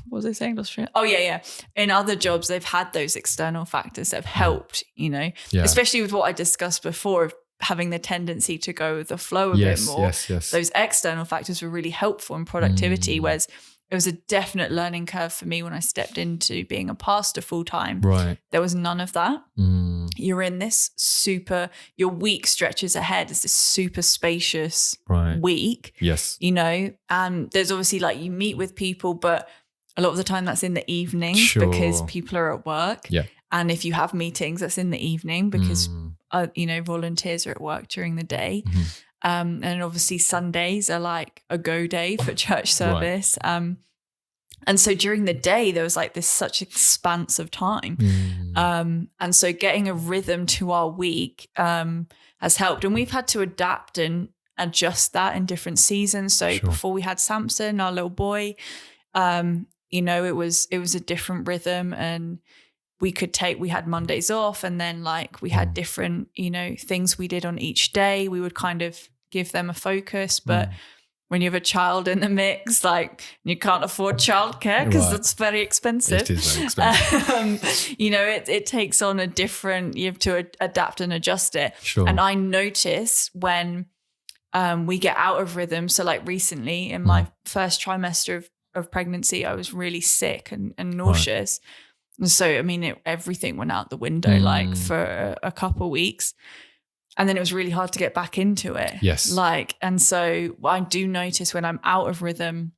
A: What was I saying? Oh, yeah. In other jobs, they've had those external factors that have helped, you know, especially with what I discussed before of having the tendency to go with the flow a bit more.
B: Yes.
A: Those external factors were really helpful in productivity, whereas it was a definite learning curve for me when I stepped into being a pastor full time.
B: Right.
A: There was none of that. You're in this your week stretches ahead. It's this super spacious week.
B: Yes.
A: You know, and there's obviously like you meet with people, but a lot of the time that's in the evening because people are at work.
B: Yeah.
A: And if you have meetings, that's in the evening because, you know, volunteers are at work during the day. And obviously Sundays are like a go day for church service. And so during the day, there was like this such expanse of time. And so getting a rhythm to our week has helped. And we've had to adapt and adjust that in different seasons. So before we had Samson, our little boy, you know, it was a different rhythm. And we had Mondays off, and then like we had different, things we did on each day. We would kind of give them a focus, but when you have a child in the mix, like you can't afford childcare because that's very expensive.
B: It is very expensive.
A: It takes on a different, you have to adapt and adjust it.
B: Sure.
A: And I notice when we get out of rhythm. So like recently in my first trimester of pregnancy, I was really sick and nauseous. Right. And so, I mean, everything went out the window like for a couple of weeks. And then it was really hard to get back into it.
B: Yes.
A: And so I do notice when I'm out of rhythm,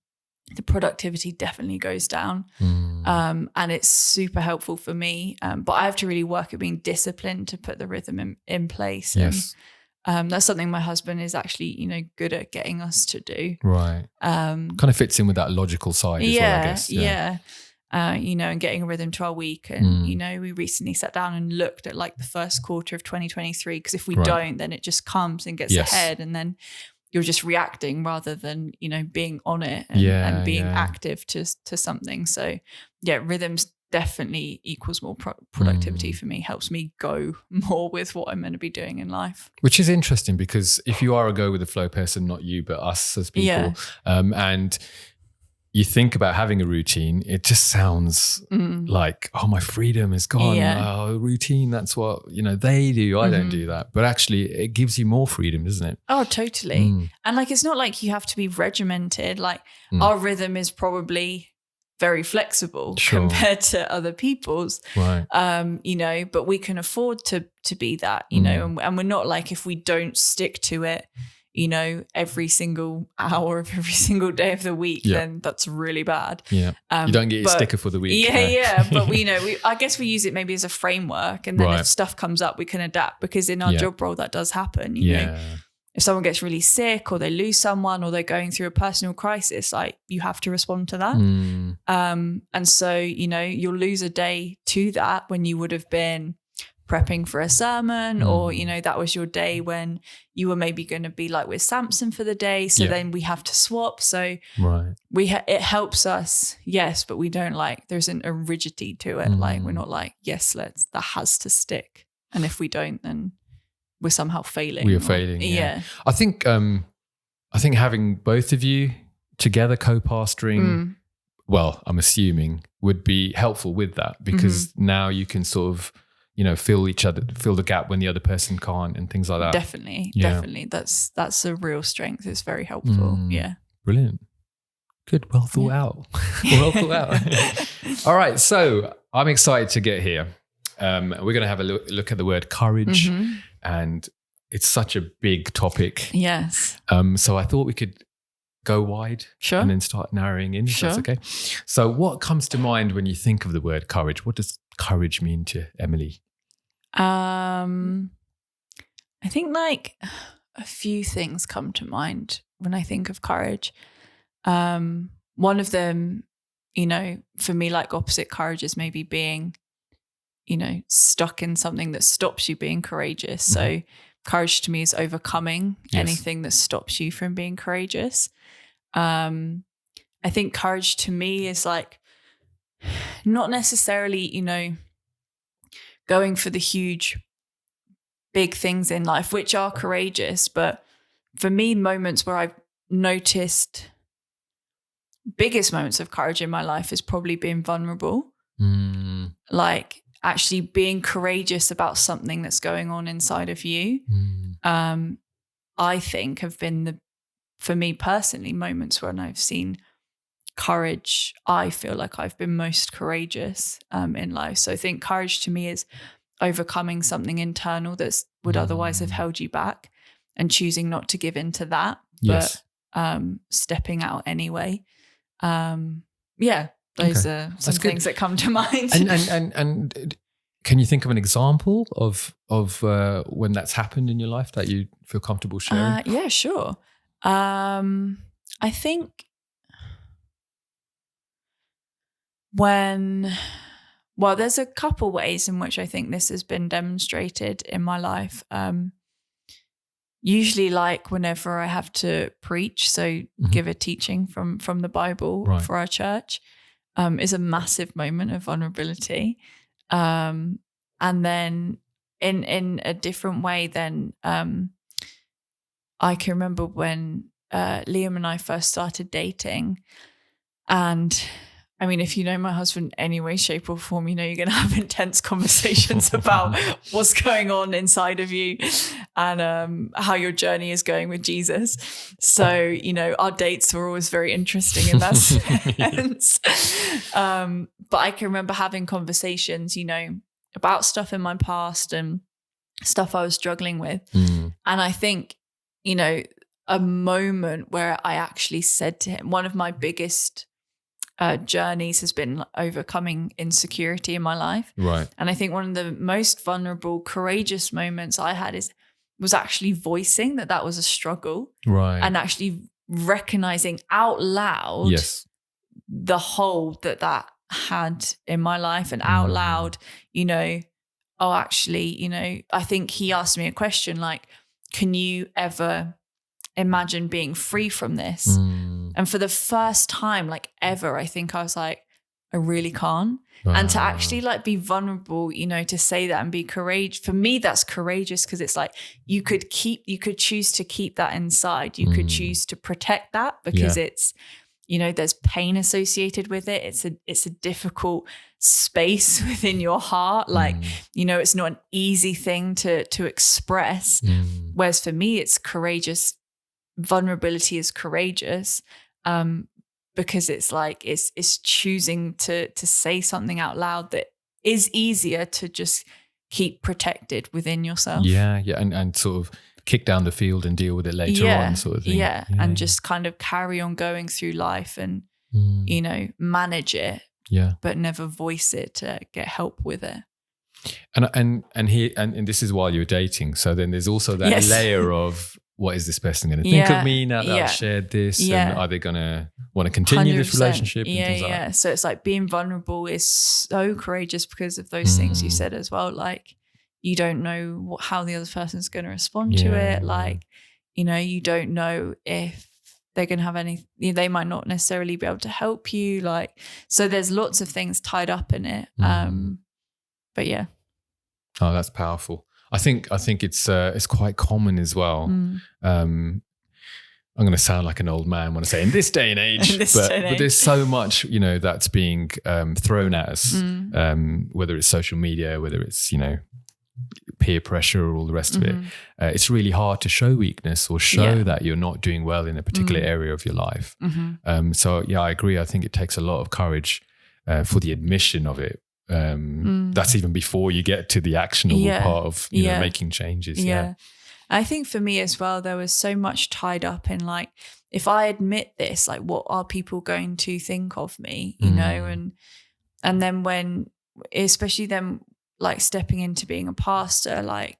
A: the productivity definitely goes down. And it's super helpful for me. But I have to really work at being disciplined to put the rhythm in place.
B: Yes.
A: And that's something my husband is actually, good at getting us to do.
B: Right. Kind of fits in with that logical side as well, I guess.
A: Yeah. And getting a rhythm to our week. And, we recently sat down and looked at like the first quarter of 2023, because if we don't, then it just comes and gets ahead, and then you're just reacting rather than, being on it and being active to something. So rhythms definitely equals more productivity for me, helps me go more with what I'm meant to be doing in life.
B: Which is interesting, because if you are a go with the flow person, not you, but us as people, and you think about having a routine, it just sounds like, oh, my freedom is gone. Oh, routine, that's what, they do. I don't do that. But actually it gives you more freedom, doesn't it?
A: Oh, totally. And like, it's not like you have to be regimented. Like our rhythm is probably very flexible compared to other people's,
B: right?
A: But we can afford to be that, and we're not like, if we don't stick to it, every single hour of every single day of the week, then that's really bad. Yeah.
B: You don't get your sticker for the week.
A: But I guess we use it maybe as a framework, and then if stuff comes up, we can adapt, because in our job role, that does happen. You know, if someone gets really sick, or they lose someone, or they're going through a personal crisis, like you have to respond to that. And so, you'll lose a day to that when you would have been prepping for a sermon, or that was your day when you were maybe going to be like with Samson for the day, so then we have to swap. So it helps us, yes, but we don't there isn't a rigidity to it. Like, we're not like, yes, that has to stick, and if we don't, then we're somehow failing.
B: We are failing. I think having both of you together co-pastoring, well, I'm assuming, would be helpful with that, because now you can sort of fill the gap when the other person can't, and things like that.
A: Definitely. That's a real strength. It's very helpful. Yeah.
B: Brilliant. Good. Well thought out. Well thought out. All right. So I'm excited to get here. We're going to have a look at the word courage, and it's such a big topic.
A: Yes.
B: So I thought we could go wide and then start narrowing in. If that's okay. So what comes to mind when you think of the word courage? What does courage mean to Emily?
A: I think like a few things come to mind when I think of courage. One of them, for me, like opposite courage is maybe being, stuck in something that stops you being courageous. So courage to me is overcoming anything that stops you from being courageous. I think courage to me is like not necessarily, going for the huge, big things in life, which are courageous. But for me, moments where I've noticed biggest moments of courage in my life is probably being vulnerable. Like actually being courageous about something that's going on inside of you. I think have been for me personally, moments when I've seen courage, I feel like I've been most courageous in life. So I think courage to me is overcoming something internal that would otherwise have held you back, and choosing not to give in to that, but stepping out anyway. Those are some things that come to mind.
B: And can you think of an example of when that's happened in your life that you feel comfortable sharing?
A: Yeah, sure. I think there's a couple ways in which I think this has been demonstrated in my life. Usually like whenever I have to preach, so give a teaching from the Bible for our church, is a massive moment of vulnerability. And then in a different way, then I can remember when Liam and I first started dating. And I mean, if you know my husband in any way, shape or form, you know you're going to have intense conversations about what's going on inside of you and how your journey is going with Jesus. So, you know, our dates were always very interesting in that sense. But I can remember having conversations, you know, about stuff in my past and stuff I was struggling with. And I think, you know, a moment where I actually said to him, one of my biggest journeys has been overcoming insecurity in my life.
B: Right.
A: And I think one of the most vulnerable, courageous moments I had was actually voicing that was a struggle.
B: Right.
A: And actually recognizing out loud the hole that had in my life, and out loud, you know, oh, actually, you know, I think he asked me a question like, can you ever imagine being free from this? And for the first time, like ever, I think I was like, I really can't. And to actually like be vulnerable, you know, to say that and be courageous, for me, that's courageous, because it's like you could choose to keep that inside. You could choose to protect that because it's, you know, there's pain associated with it. It's a difficult space within your heart. Like, you know, it's not an easy thing to express. Whereas for me, it's courageous. Vulnerability is courageous because it's like it's choosing to say something out loud that is easier to just keep protected within yourself.
B: And sort of kick down the field and deal with it later on, sort of thing. And
A: just kind of carry on going through life and you know, manage it, but never voice it to get help with it.
B: And this is while you're dating, so then there's also that layer of, what is this person going to think of me now that I've shared this? And are they going to want to continue 100%. This relationship? And things like that?
A: So it's like being vulnerable is so courageous because of those things you said as well. Like, you don't know how the other person's going to respond to it. Like, you know, you don't know if they're going to have they might not necessarily be able to help you. Like, so there's lots of things tied up in it. But yeah.
B: Oh, that's powerful. I think it's quite common as well. I'm going to sound like an old man when I say in this day and age, but there's so much, you know, that's being thrown at us, whether it's social media, whether it's, you know, peer pressure or all the rest of it. It's really hard to show weakness or show that you're not doing well in a particular area of your life. So yeah, I agree. I think it takes a lot of courage for the admission of it. That's even before you get to the actionable part of you know, making changes.
A: I think for me as well, there was so much tied up in like, if I admit this, like, what are people going to think of me, you know? And then when, especially then, like stepping into being a pastor, like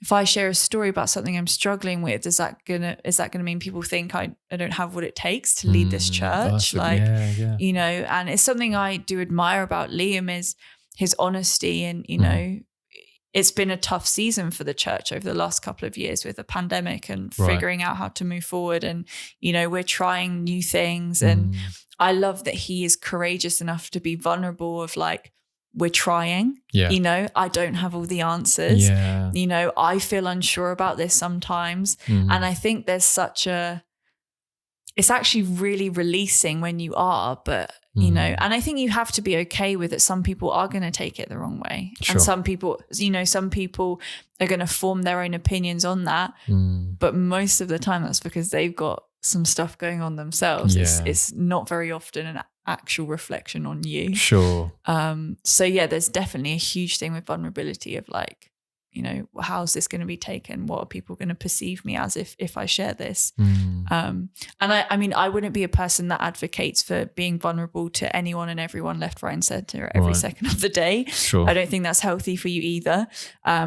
A: if I share a story about something I'm struggling with, is that gonna mean people think I don't have what it takes to lead this church? You know, and it's something I do admire about Liam is his honesty, and, you know, it's been a tough season for the church over the last couple of years with the pandemic and figuring out how to move forward. And, you know, we're trying new things. And I love that he is courageous enough to be vulnerable of like, we're trying, you know, I don't have all the answers. You know, I feel unsure about this sometimes. And I think there's it's actually really releasing when you are, but you know, and I think you have to be okay with it. Some people are going to take it the wrong way. And some people, you know, some people are going to form their own opinions on that. But most of the time that's because they've got some stuff going on themselves. It's not very often an actual reflection on you. So yeah, there's definitely a huge thing with vulnerability of like, you know, how's this going to be taken? What are people going to perceive me as if I share this? And I mean, I wouldn't be a person that advocates for being vulnerable to anyone and everyone left, right and center every second of the day. I don't think that's healthy for you either.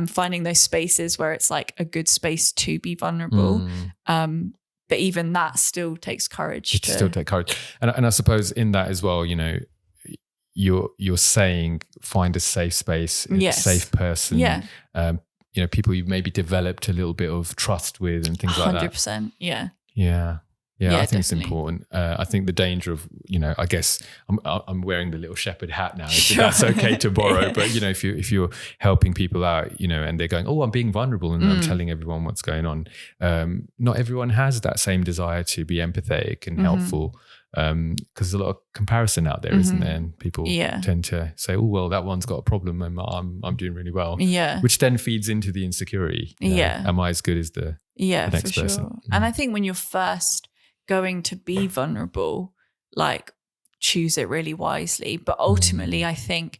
A: Finding those spaces where it's like a good space to be vulnerable. But even that still takes courage.
B: Still take courage. And I suppose in that as well, you know, you're saying find a safe space, a safe person. You know, people you've maybe developed a little bit of trust with and things like that.
A: 100%.
B: Yeah. Yeah, I think it's important. I think the danger of, I guess I'm wearing the little shepherd hat now. Sure. That's okay to borrow. But, if you're helping people out, and they're going, oh, I'm being vulnerable and I'm telling everyone what's going on. Not everyone has that same desire to be empathetic and helpful. Because there's a lot of comparison out there, isn't there? And people tend to say, oh, well, that one's got a problem and I'm doing really well. Yeah. Which then feeds into the insecurity. Am I as good as the next person?
A: Sure. And I think when you're first going to be vulnerable, like, choose it really wisely. But ultimately, I think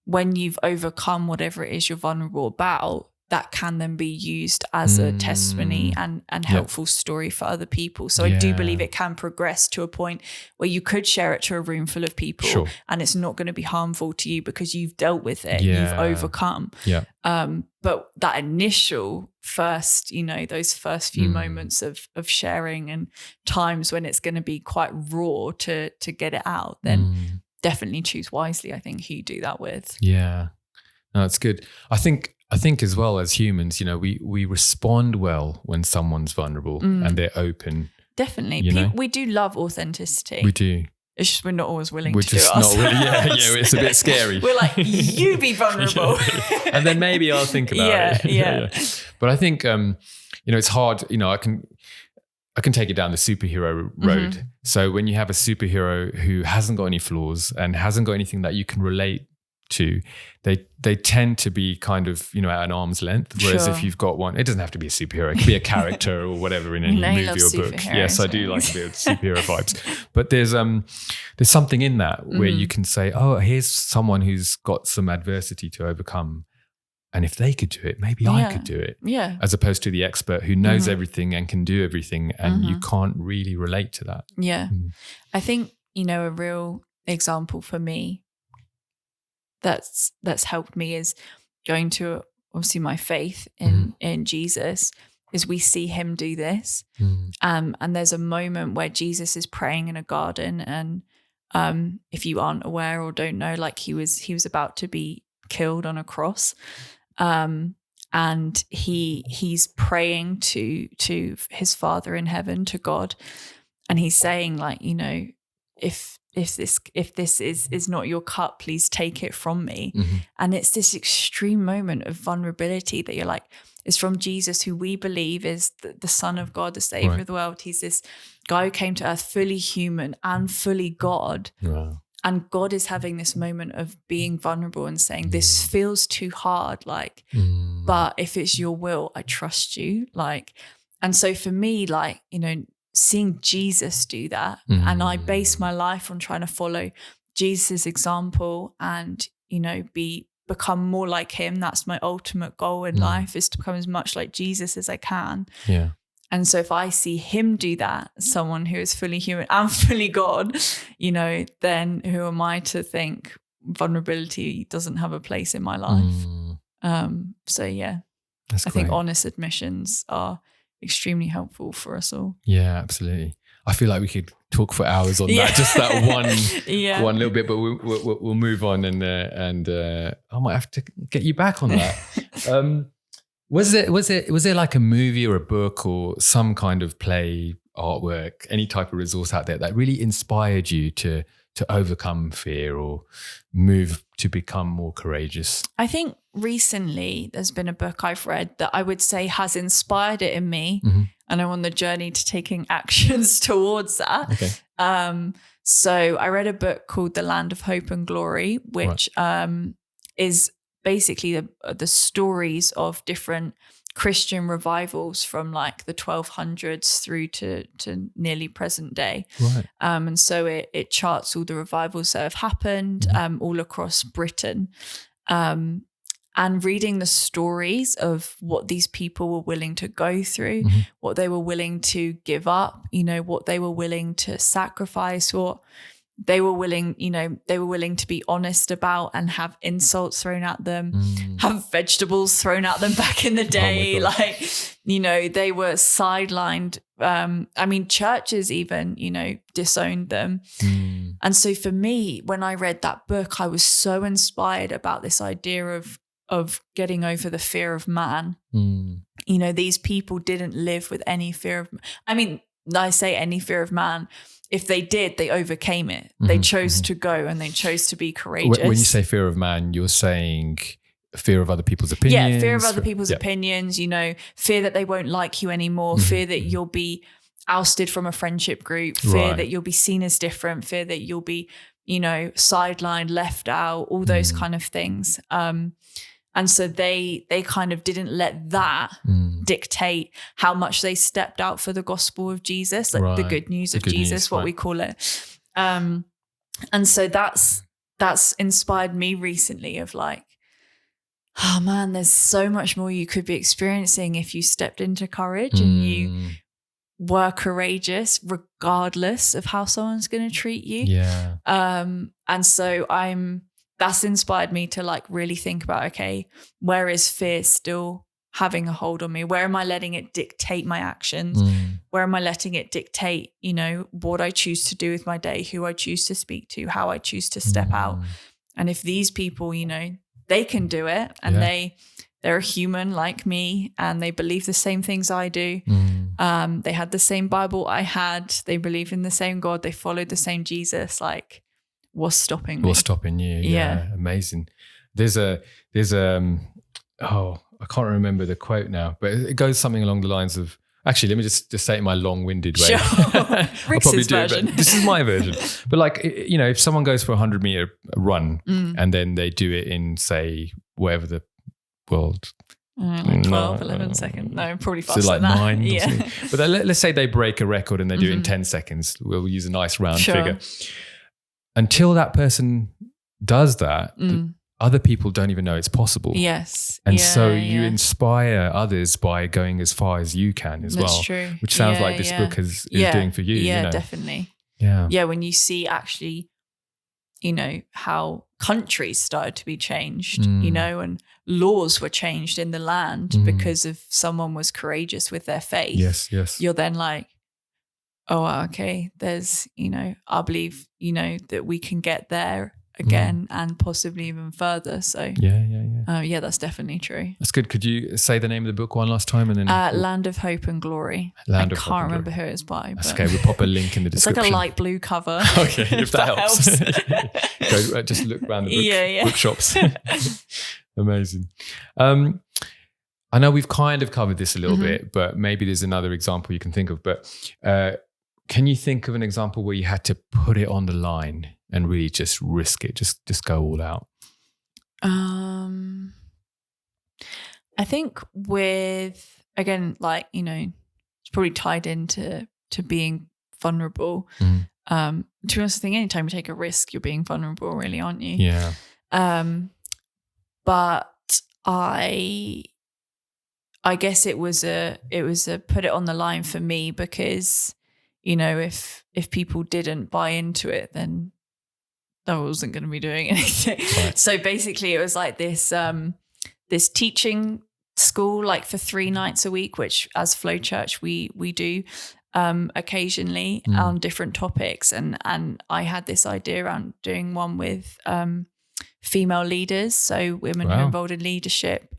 A: when you've overcome whatever it is you're vulnerable about, that can then be used as a testimony and helpful story for other people. So I do believe it can progress to a point where you could share it to a room full of people and it's not going to be harmful to you because you've dealt with it, you've overcome. Yeah. But that initial first, those first few moments of sharing and times when it's going to be quite raw to get it out, then definitely choose wisely, I think, who you do that with.
B: Yeah. No, that's good. I think as well as humans, we respond well when someone's vulnerable and they're open.
A: Definitely. We do love authenticity.
B: We do.
A: It's just we're not always willing to do it ourselves.
B: It's a bit scary.
A: We're like, you be vulnerable.
B: And then maybe I'll think about it. Yeah. But I think, it's hard. I can take it down the superhero road. So when you have a superhero who hasn't got any flaws and hasn't got anything that you can relate to, they tend to be kind of at an arm's length, whereas if you've got one, it doesn't have to be a superhero, it could be a character or whatever in any movie or book. Yes, I do like a bit of superhero vibes, but there's something in that where you can say, oh, here's someone who's got some adversity to overcome, and if they could do it, maybe I could do it. Yeah. As opposed to the expert who knows everything and can do everything, and you can't really relate to that.
A: Yeah. I think a real example for me that's helped me is going to obviously my faith in Jesus, is we see him do this. And there's a moment where Jesus is praying in a garden, and if you aren't aware or don't know, like he was about to be killed on a cross, and he's praying to his Father in heaven, to God, and he's saying, like, if this is not your cup, please take it from me. And it's this extreme moment of vulnerability that you're like, it's from Jesus, who we believe is the Son of God, the Savior of the world. He's this guy who came to earth fully human and fully God. Wow. And God is having this moment of being vulnerable and saying, this feels too hard, like, but if it's your will, I trust you. Like, and so for me, like, seeing Jesus do that, and I base my life on trying to follow Jesus' example and, become more like him. That's my ultimate goal in life, is to become as much like Jesus as I can. Yeah. And so if I see him do that, someone who is fully human and fully God, then who am I to think vulnerability doesn't have a place in my life? So yeah, I think honest admissions are extremely helpful for us all.
B: Yeah, absolutely. I feel like we could talk for hours on that, just that one little bit, but we'll move on, and I might have to get you back on that. Was there like a movie or a book or some kind of play, artwork, any type of resource out there that really inspired you to overcome fear or move to become more courageous?
A: I think recently there's been a book I've read that I would say has inspired it in me, and I'm on the journey to taking actions towards that. Okay. So I read a book called The Land of Hope and Glory, which is basically the stories of different Christian revivals from like the 1200s through to nearly present day. Right. And so it charts all the revivals that have happened all across Britain. And reading the stories of what these people were willing to go through, what they were willing to give up, what they were willing to sacrifice, what they were willing, they were willing to be honest about and have insults thrown at them, have vegetables thrown at them back in the day. They were sidelined. Churches even, disowned them. And so for me, when I read that book, I was so inspired about this idea of getting over the fear of man. These people didn't live with any fear of, I say any fear of man, if they did, they overcame it. They chose to go and they chose to be courageous.
B: When you say fear of man, you're saying fear of other people's opinions?
A: Yeah, fear of other people's opinions, fear that they won't like you anymore, fear that you'll be ousted from a friendship group, fear that you'll be seen as different, fear that you'll be, sidelined, left out, all those kind of things. And so they kind of didn't let that dictate how much they stepped out for the gospel of Jesus, like the good news of Jesus, what we call it. And so that's inspired me recently of like, oh man, there's so much more you could be experiencing if you stepped into courage and you were courageous regardless of how someone's going to treat you.
B: Yeah.
A: And so that's inspired me to like really think about, okay, where is fear still having a hold on me? Where am I letting it dictate my actions? Where am I letting it dictate, what I choose to do with my day, who I choose to speak to, how I choose to step out? And if these people, they can do it and they're a human like me and they believe the same things I do. They had the same Bible I had. They believe in the same God. They followed the same Jesus. Like, what's stopping me?
B: What's stopping you? Yeah. Amazing. There's I can't remember the quote now, but it goes something along the lines of, actually, let me just say it in my long-winded way.
A: Sure.
B: I'll probably do
A: version.
B: it, but this is my version. But like, if someone goes for a 100-meter run and then they do it in, say, wherever the world...
A: like 12, 11 seconds. No, probably faster
B: so like
A: than that.
B: 9.
A: Yeah.
B: But let's say they break a record and they do it in 10 seconds. We'll use a nice round figure. Until that person does that, other people don't even know it's possible.
A: Yes.
B: And so you inspire others by going as far as you can as
A: That's
B: well.
A: True.
B: Which sounds like this book is doing for you.
A: Yeah, definitely.
B: Yeah.
A: Yeah, when you see actually, how countries started to be changed, and laws were changed in the land because of someone was courageous with their faith.
B: Yes.
A: You're then like, oh, okay, there's, I believe, that we can get there again and possibly even further. So yeah, that's definitely true.
B: That's good. Could you say the name of the book one last time? And then
A: Land of Hope and Glory. I can't remember who it's by.
B: That's okay. We'll pop a link in the description.
A: It's like a light blue cover.
B: Okay, if that helps. Go, just look around the bookshops. Amazing. I know we've kind of covered this a little bit, but maybe there's another example you can think of. But can you think of an example where you had to put it on the line and really just risk it, just go all out?
A: I think with, again, like, it's probably tied into being vulnerable. To be honest, I think anytime you take a risk, you're being vulnerable, really, aren't you?
B: Yeah.
A: But I guess it was a put it on the line for me because, if people didn't buy into it, then I wasn't going to be doing anything. Right. So basically it was like this teaching school, like for 3 nights a week, which as Flow Church, we do occasionally on different topics. And I had this idea around doing one with female leaders, so women who are involved in leadership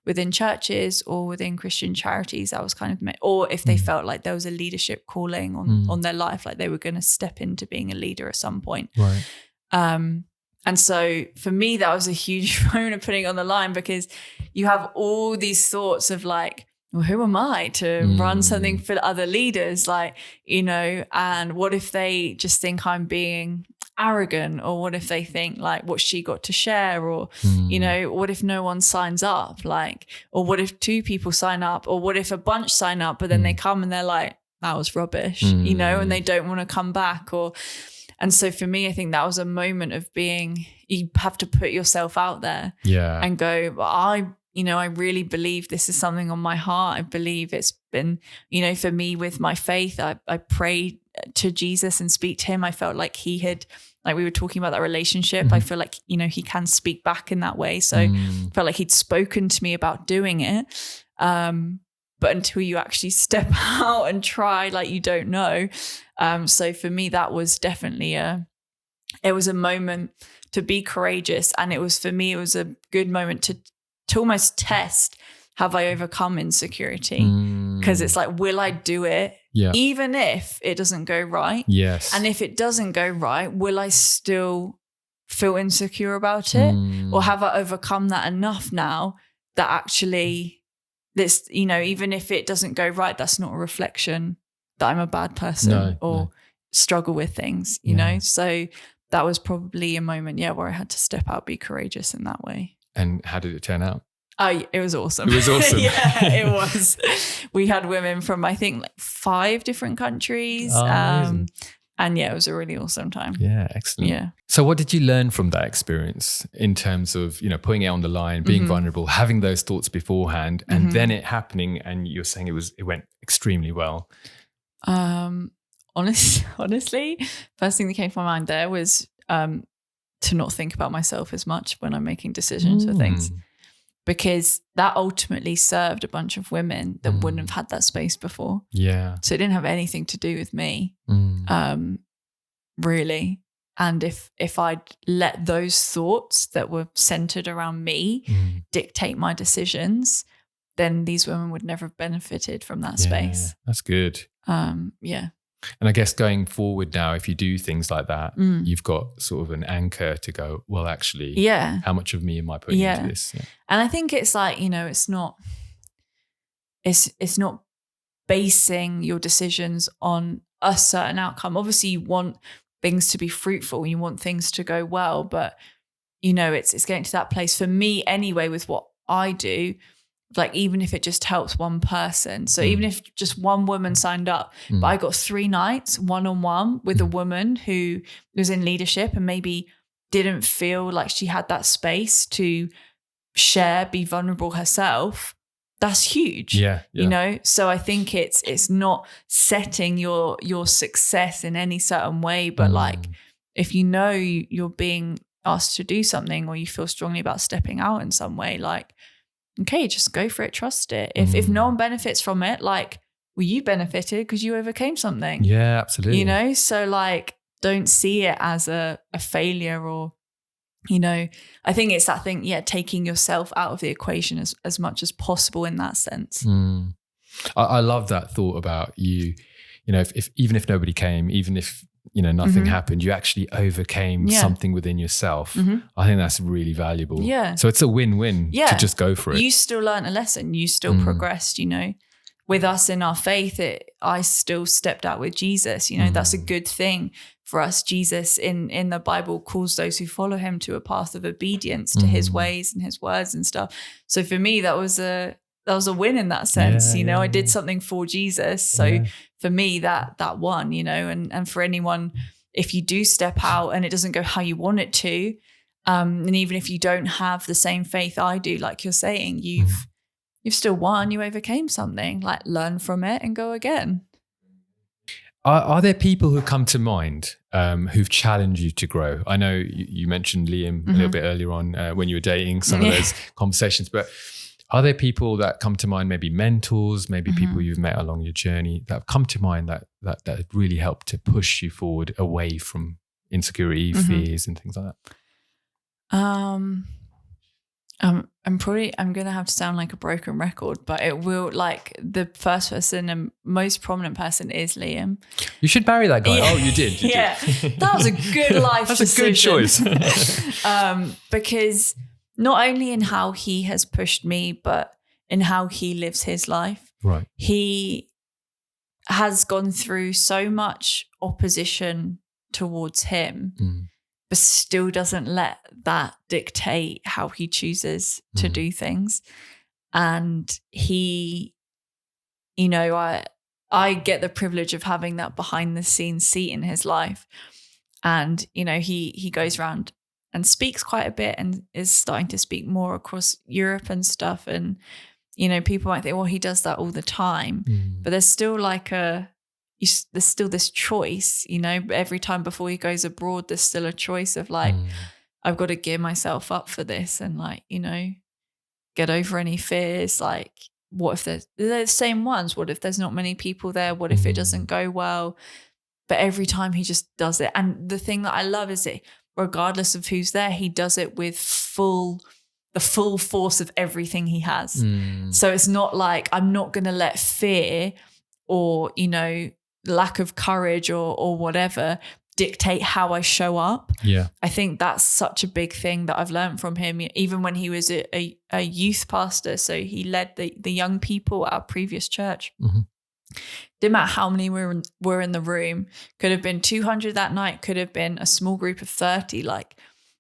A: within churches or within Christian charities. That was kind of, or if they felt like there was a leadership calling on their life, like they were going to step into being a leader at some point.
B: Right.
A: And so for me, that was a huge moment of putting on the line, because you have all these thoughts of like, well, who am I to run something for other leaders? Like, and what if they just think I'm being arrogant, or what if they think like, what's she got to share? Or, what if no one signs up? Like, or what if 2 people sign up? Or what if a bunch sign up, but then they come and they're like, that was rubbish, and they don't want to come back? And so for me, I think that was a moment of you have to put yourself out there and go, I really believe this is something on my heart. I believe it's been, for me with my faith, I pray to Jesus and speak to him. I felt like he had, like we were talking about that relationship. I feel like, he can speak back in that way. So I felt like he'd spoken to me about doing it. But until you actually step out and try, like you don't know. So for me, that was definitely it was a moment to be courageous. And it was a good moment to almost test, have I overcome insecurity? Because it's like, will I do it?
B: Yeah.
A: Even if it doesn't go right.
B: Yes.
A: And if it doesn't go right, will I still feel insecure about it? Or have I overcome that enough now that actually this, you know, even if it doesn't go right, that's not a reflection that I'm a bad person or struggle with things, you know? So that was probably a moment, where I had to step out, be courageous in that way.
B: And how did it turn out?
A: It was awesome.
B: It was awesome.
A: Yeah, it was. We had women from, I think, like 5 different countries.
B: Amazing.
A: And it was a really awesome time.
B: Yeah, excellent.
A: Yeah.
B: So what did you learn from that experience in terms of, you know, putting it on the line, being vulnerable, having those thoughts beforehand, and then it happening, and you're saying it went extremely well?
A: Honestly, first thing that came to my mind there was to not think about myself as much when I'm making decisions for things. Because that ultimately served a bunch of women that wouldn't have had that space before.
B: Yeah.
A: So it didn't have anything to do with me, really. And if I'd let those thoughts that were centered around me dictate my decisions, then these women would never have benefited from that space.
B: That's good.
A: Yeah.
B: And I guess going forward now, if you do things like that, you've got sort of an anchor to go, well, actually, how much of me am I putting into this? Yeah.
A: And I think it's like, you know, it's not basing your decisions on a certain outcome. Obviously, you want things to be fruitful, you want things to go well, but, you know, it's getting to that place for me anyway with what I do. Like, even if it just helps one person. So even if just one woman signed up, but I got 3 nights one-on-one with a woman who was in leadership and maybe didn't feel like she had that space to share, be vulnerable herself, that's huge.
B: Yeah.
A: You know? So I think it's not setting your success in any certain way, but like, if you know you're being asked to do something or you feel strongly about stepping out in some way, like, okay, just go for it, trust it. If no one benefits from it, like, well, you benefited because you overcame something.
B: Yeah, absolutely.
A: You know, so like, don't see it as a failure or, you know, I think it's that thing, taking yourself out of the equation as much as possible in that sense.
B: I love that thought about you know, if even if nobody came, even if, you know, nothing happened, you actually overcame something within yourself. I think that's really valuable.
A: Yeah.
B: So it's a win-win to just go for it.
A: You still learned a lesson. You still progressed, you know. With us in our faith, I still stepped out with Jesus. You know, that's a good thing for us. Jesus in the Bible calls those who follow him to a path of obedience to his ways and his words and stuff. So for me, that was a win in that sense. You know, I did something for Jesus. So for me, that won, you know, and for anyone, if you do step out and it doesn't go how you want it to, and even if you don't have the same faith I do, like you're saying, you've still won, you overcame something, like learn from it and go again.
B: Are there people who come to mind who've challenged you to grow? I know you mentioned Liam a little bit earlier on when you were dating, some of those conversations, but are there people that come to mind, maybe mentors, maybe people you've met along your journey that have come to mind that really helped to push you forward away from insecurity, fears and things like that?
A: I'm going to have to sound like a broken record, but it will, like, the first person and most prominent person is Liam.
B: You should marry that guy. Oh, you did. You
A: did. That was a good life
B: That's
A: decision.
B: a good choice.
A: Because not only in how he has pushed me, but in how he lives his life.
B: Right.
A: He has gone through so much opposition towards him, but still doesn't let that dictate how he chooses to do things. And he, you know, I get the privilege of having that behind the scenes seat in his life. And, you know, he goes around and speaks quite a bit and is starting to speak more across Europe and stuff. And, you know, people might think, well, he does that all the time. But there's still like there's still this choice, you know, every time before he goes abroad, there's still a choice of like, I've got to gear myself up for this and, like, you know, get over any fears. Like, what if they're the same ones? What if there's not many people there? What if it doesn't go well? But every time he just does it. And the thing that I love is that regardless of who's there, he does it with full the full force of everything he has. So it's not like I'm not going to let fear or, you know, lack of courage or whatever dictate how I show up.
B: Yeah.
A: I think that's such a big thing that I've learned from him, even when he was a youth pastor. So he led the young people at our previous church. Didn't matter how many were in the room. Could have been 200 that night, could have been a small group of 30. Like,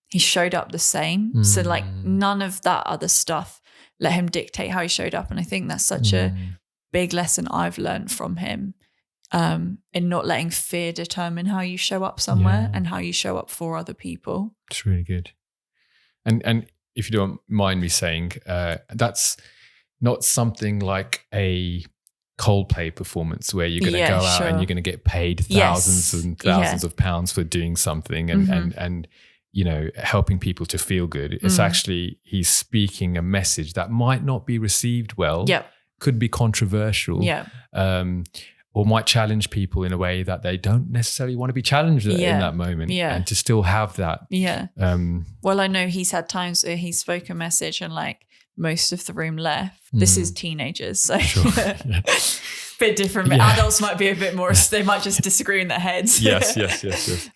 A: he showed up the same. So like none of that other stuff let him dictate how he showed up. And I think that's such a big lesson I've learned from him, in not letting fear determine how you show up somewhere and how you show up for other people.
B: It's really good. And if you don't mind me saying, that's not something like a Coldplay performance where you're going to go out and you're going to get paid thousands and thousands of pounds for doing something and you know, helping people to feel good. It's actually, he's speaking a message that might not be received well, could be controversial, or might challenge people in a way that they don't necessarily want to be challenged in that moment. And to still have that.
A: Well, I know he's had times where he spoke a message and like most of the room left. This is teenagers, so bit different. Adults might be a bit more, they might just disagree in their heads.
B: Yes.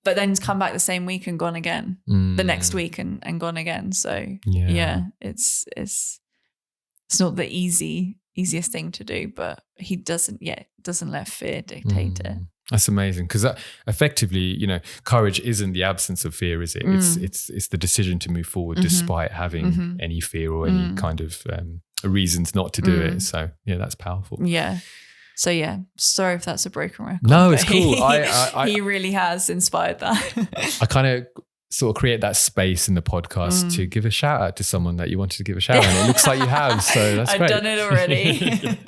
A: But then come back the same week and gone again, the next week and gone again. So it's not the easiest thing to do, but he doesn't let fear dictate it.
B: That's amazing, because that effectively, you know, courage isn't the absence of fear, is it? It's the decision to move forward despite having any fear or any kind of reasons not to do it. So yeah, that's powerful.
A: Yeah. So yeah, sorry if that's a broken record.
B: No, it's cool.
A: He really has inspired that.
B: I kind of sort of create that space in the podcast to give a shout out to someone that you wanted to give a shout out. And it looks like you have, so that's great.
A: I've done it already.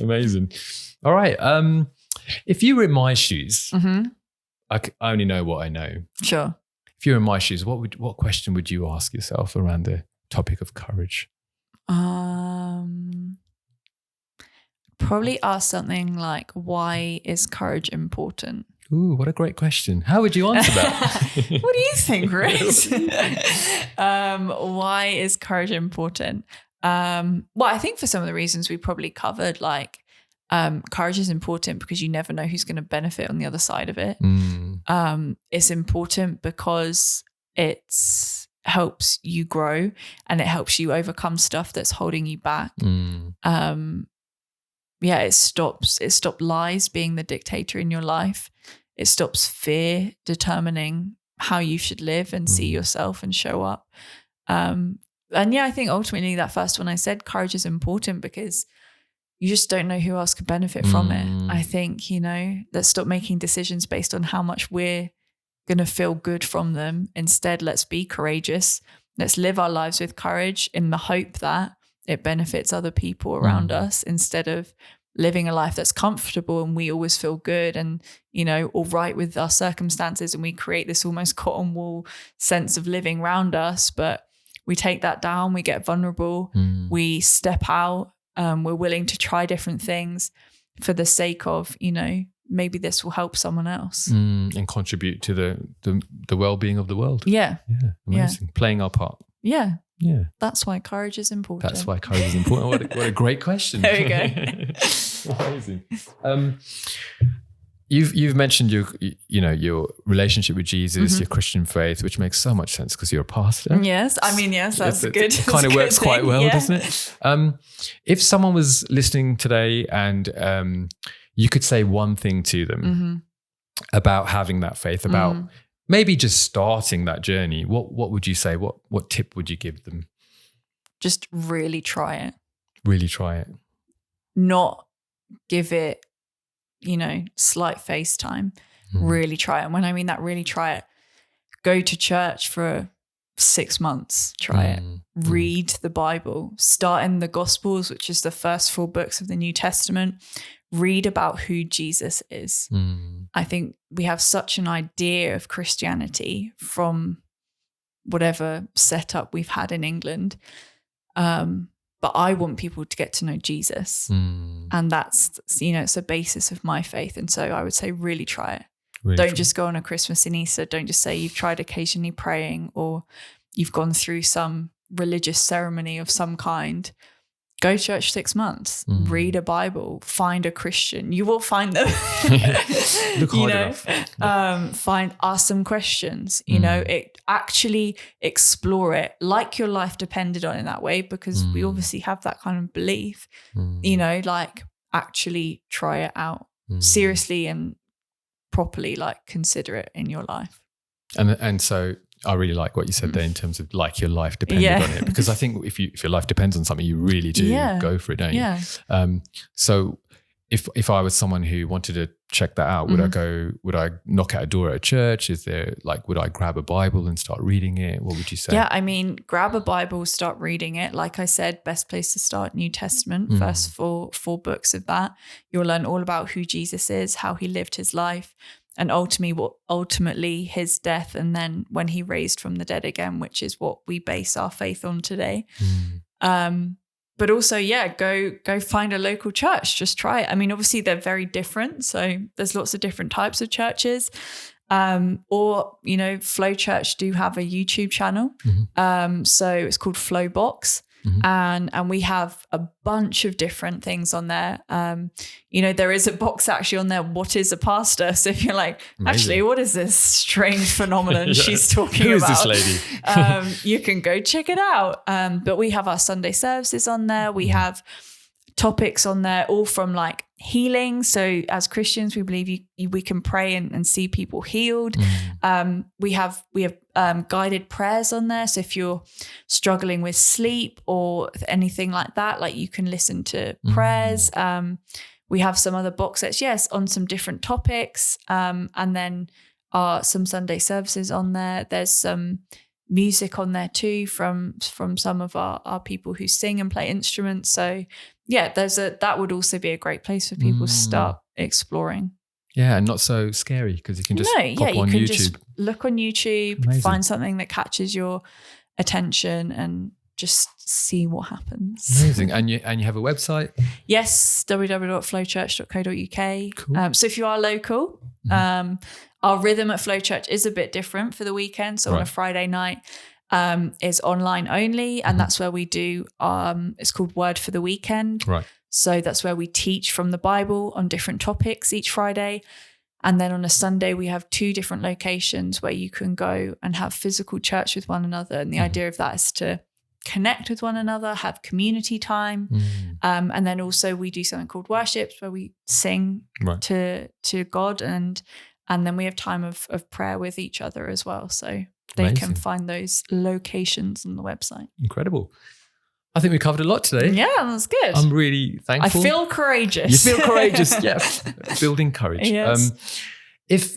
B: Amazing. All right. If you were in my shoes, I only know what I know.
A: Sure.
B: If you were in my shoes, what question would you ask yourself around the topic of courage?
A: Probably ask something like, why is courage important?
B: Ooh, what a great question. How would you answer that?
A: What do you think, Rix? Why is courage important? Well, I think for some of the reasons we probably covered, like courage is important because you never know who's going to benefit on the other side of it. It's important because it helps you grow and it helps you overcome stuff that's holding you back. It stopped lies being the dictator in your life. It stops fear determining how you should live and see yourself and show up. And yeah, I think ultimately that first one I said, courage is important because you just don't know who else could benefit from it. I think, you know, let's stop making decisions based on how much we're going to feel good from them. Instead, let's be courageous. Let's live our lives with courage in the hope that it benefits other people around us, instead of living a life that's comfortable and we always feel good and, you know, all right with our circumstances, and we create this almost cotton wool sense of living around us. But we take that down, we get vulnerable, we step out, we're willing to try different things for the sake of, you know, maybe this will help someone else. And
B: contribute to the well-being of the world.
A: Yeah.
B: Amazing. Playing our part.
A: Yeah.
B: Yeah.
A: That's why courage is important.
B: That's why courage is important. What a great question.
A: There we go.
B: Amazing. You've mentioned your relationship with Jesus, your Christian faith, which makes so much sense because you're a pastor.
A: Yes. I mean, yes, that's good.
B: It kind of works quite well, doesn't it? If someone was listening today and you could say one thing to them about having that faith, about maybe just starting that journey, what would you say? What tip would you give them?
A: Just really try it.
B: Really try it.
A: Not give it, slight face time. Really try it. And when I mean that, really try it. Go to church for 6 months. Try it. Read the Bible. Start in the Gospels, which is the first 4 books of the New Testament. Read about who Jesus is. I think we have such an idea of Christianity from whatever setup we've had in England. But I want people to get to know Jesus. And that's, it's a basis of my faith. And so I would say really try it. Don't just go on a Christmas and Easter. Don't just say you've tried occasionally praying or you've gone through some religious ceremony of some kind, go to church 6 months, read a Bible, find a Christian. You will find them.
B: Look hard enough.
A: Ask some questions, actually explore it like your life depended on in that way, because we obviously have that kind of belief, like actually try it out seriously and properly, like consider it in your life.
B: And so I really like what you said there in terms of like your life depended on it, because I think if your life depends on something, you really do go for it, don't you?
A: Yeah.
B: So if I was someone who wanted to check that out, would I knock at a door at a church? Would I grab a Bible and start reading it? What would you say?
A: Yeah, I mean, grab a Bible, start reading it. Like I said, best place to start, New Testament, first four books of that. You'll learn all about who Jesus is, how he lived his life, and ultimately his death, and then when he raised from the dead again, which is what we base our faith on today. But also, go find a local church. Just try it. I mean, obviously they're very different. So there's lots of different types of churches. Flow Church do have a YouTube channel. So it's called Flow Box. And we have a bunch of different things on there. There is a box actually on there, what is a pastor? So if you're like, actually, what is this strange phenomenon she's talking about?
B: Who is this lady?
A: You can go check it out. But we have our Sunday services on there. We have topics on there, all from like healing. So as Christians, we believe we can pray and see people healed. We have guided prayers on there. So if you're struggling with sleep or anything like that, like you can listen to prayers. We have some other box sets, on some different topics. And then some Sunday services on there. There's some music on there too from some of our people who sing and play instruments. So that would also be a great place for people to start exploring.
B: Yeah, and not so scary because you can just pop on YouTube.
A: Just look on YouTube,
B: Amazing.
A: Find something that catches your attention and just see what happens.
B: Amazing. And you have a website?
A: Yes, www.flowchurch.co.uk.
B: Cool.
A: So if you are local, our rhythm at Flow Church is a bit different for the weekend. So on a Friday night is online only. And that's where we do, it's called Word for the Weekend.
B: Right.
A: So that's where we teach from the Bible on different topics each Friday. And then on a Sunday, we have 2 different locations where you can go and have physical church with one another. And the idea of that is to connect with one another, have community time. And then also we do something called worships where we sing to God. And then we have time of prayer with each other as well. So they can find those locations on the website.
B: Incredible. I think we covered a lot today.
A: Yeah, that's good.
B: I'm really thankful.
A: I feel courageous.
B: You feel courageous, yes. Building courage.
A: Yes.
B: If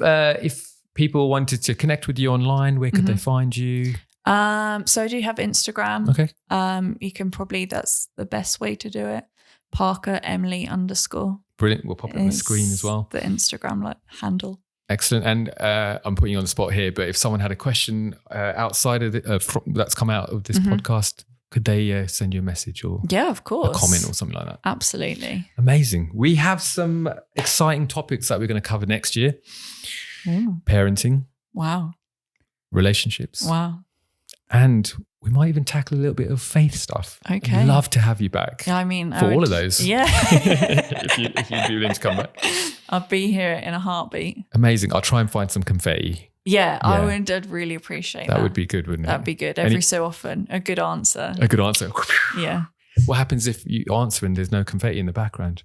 B: people wanted to connect with you online, where could they find you?
A: So I do have Instagram.
B: Okay.
A: You can probably, that's the best way to do it. Parker Emily _.
B: Brilliant. We'll pop it on the screen as well.
A: The Instagram handle.
B: Excellent. And I'm putting you on the spot here, but if someone had a question outside of that's come out of this podcast, could they send you a message or
A: of course,
B: a comment or something like that?
A: Absolutely.
B: Amazing. We have some exciting topics that we're going to cover next year. Parenting.
A: Wow.
B: Relationships.
A: Wow.
B: And we might even tackle a little bit of faith stuff.
A: Okay.
B: I'd love to have you back.
A: I mean,
B: all of those.
A: Yeah.
B: if you'd be willing to come back.
A: I'll be here in a heartbeat.
B: Amazing. I'll try and find some confetti.
A: Yeah. I'd really appreciate that.
B: That would be good, wouldn't it?
A: That'd be good. Every so often. A good answer.
B: A good answer.
A: Yeah.
B: What happens if you answer and there's no confetti in the background?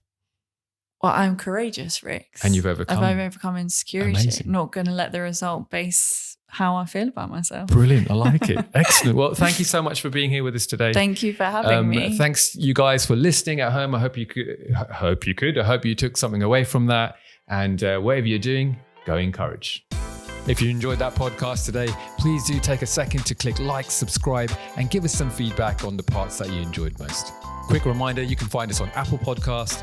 A: Well, I'm courageous, Rix.
B: And you've overcome.
A: I've overcome insecurity.
B: Amazing.
A: I'm not going to let the result base how I feel about myself.
B: Brilliant. I like it. Excellent. Well, thank you so much for being here with us today.
A: Thank you for having me.
B: Thanks you guys for listening at home. I hope you took something away from that. And whatever you're doing, go in courage. If you enjoyed that podcast today, please do take a second to click like, subscribe, and give us some feedback on the parts that you enjoyed most. Quick reminder, you can find us on Apple Podcast,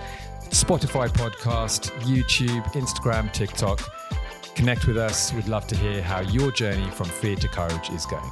B: Spotify Podcast, YouTube, Instagram, TikTok. Connect with us. We'd love to hear how your journey from fear to courage is going.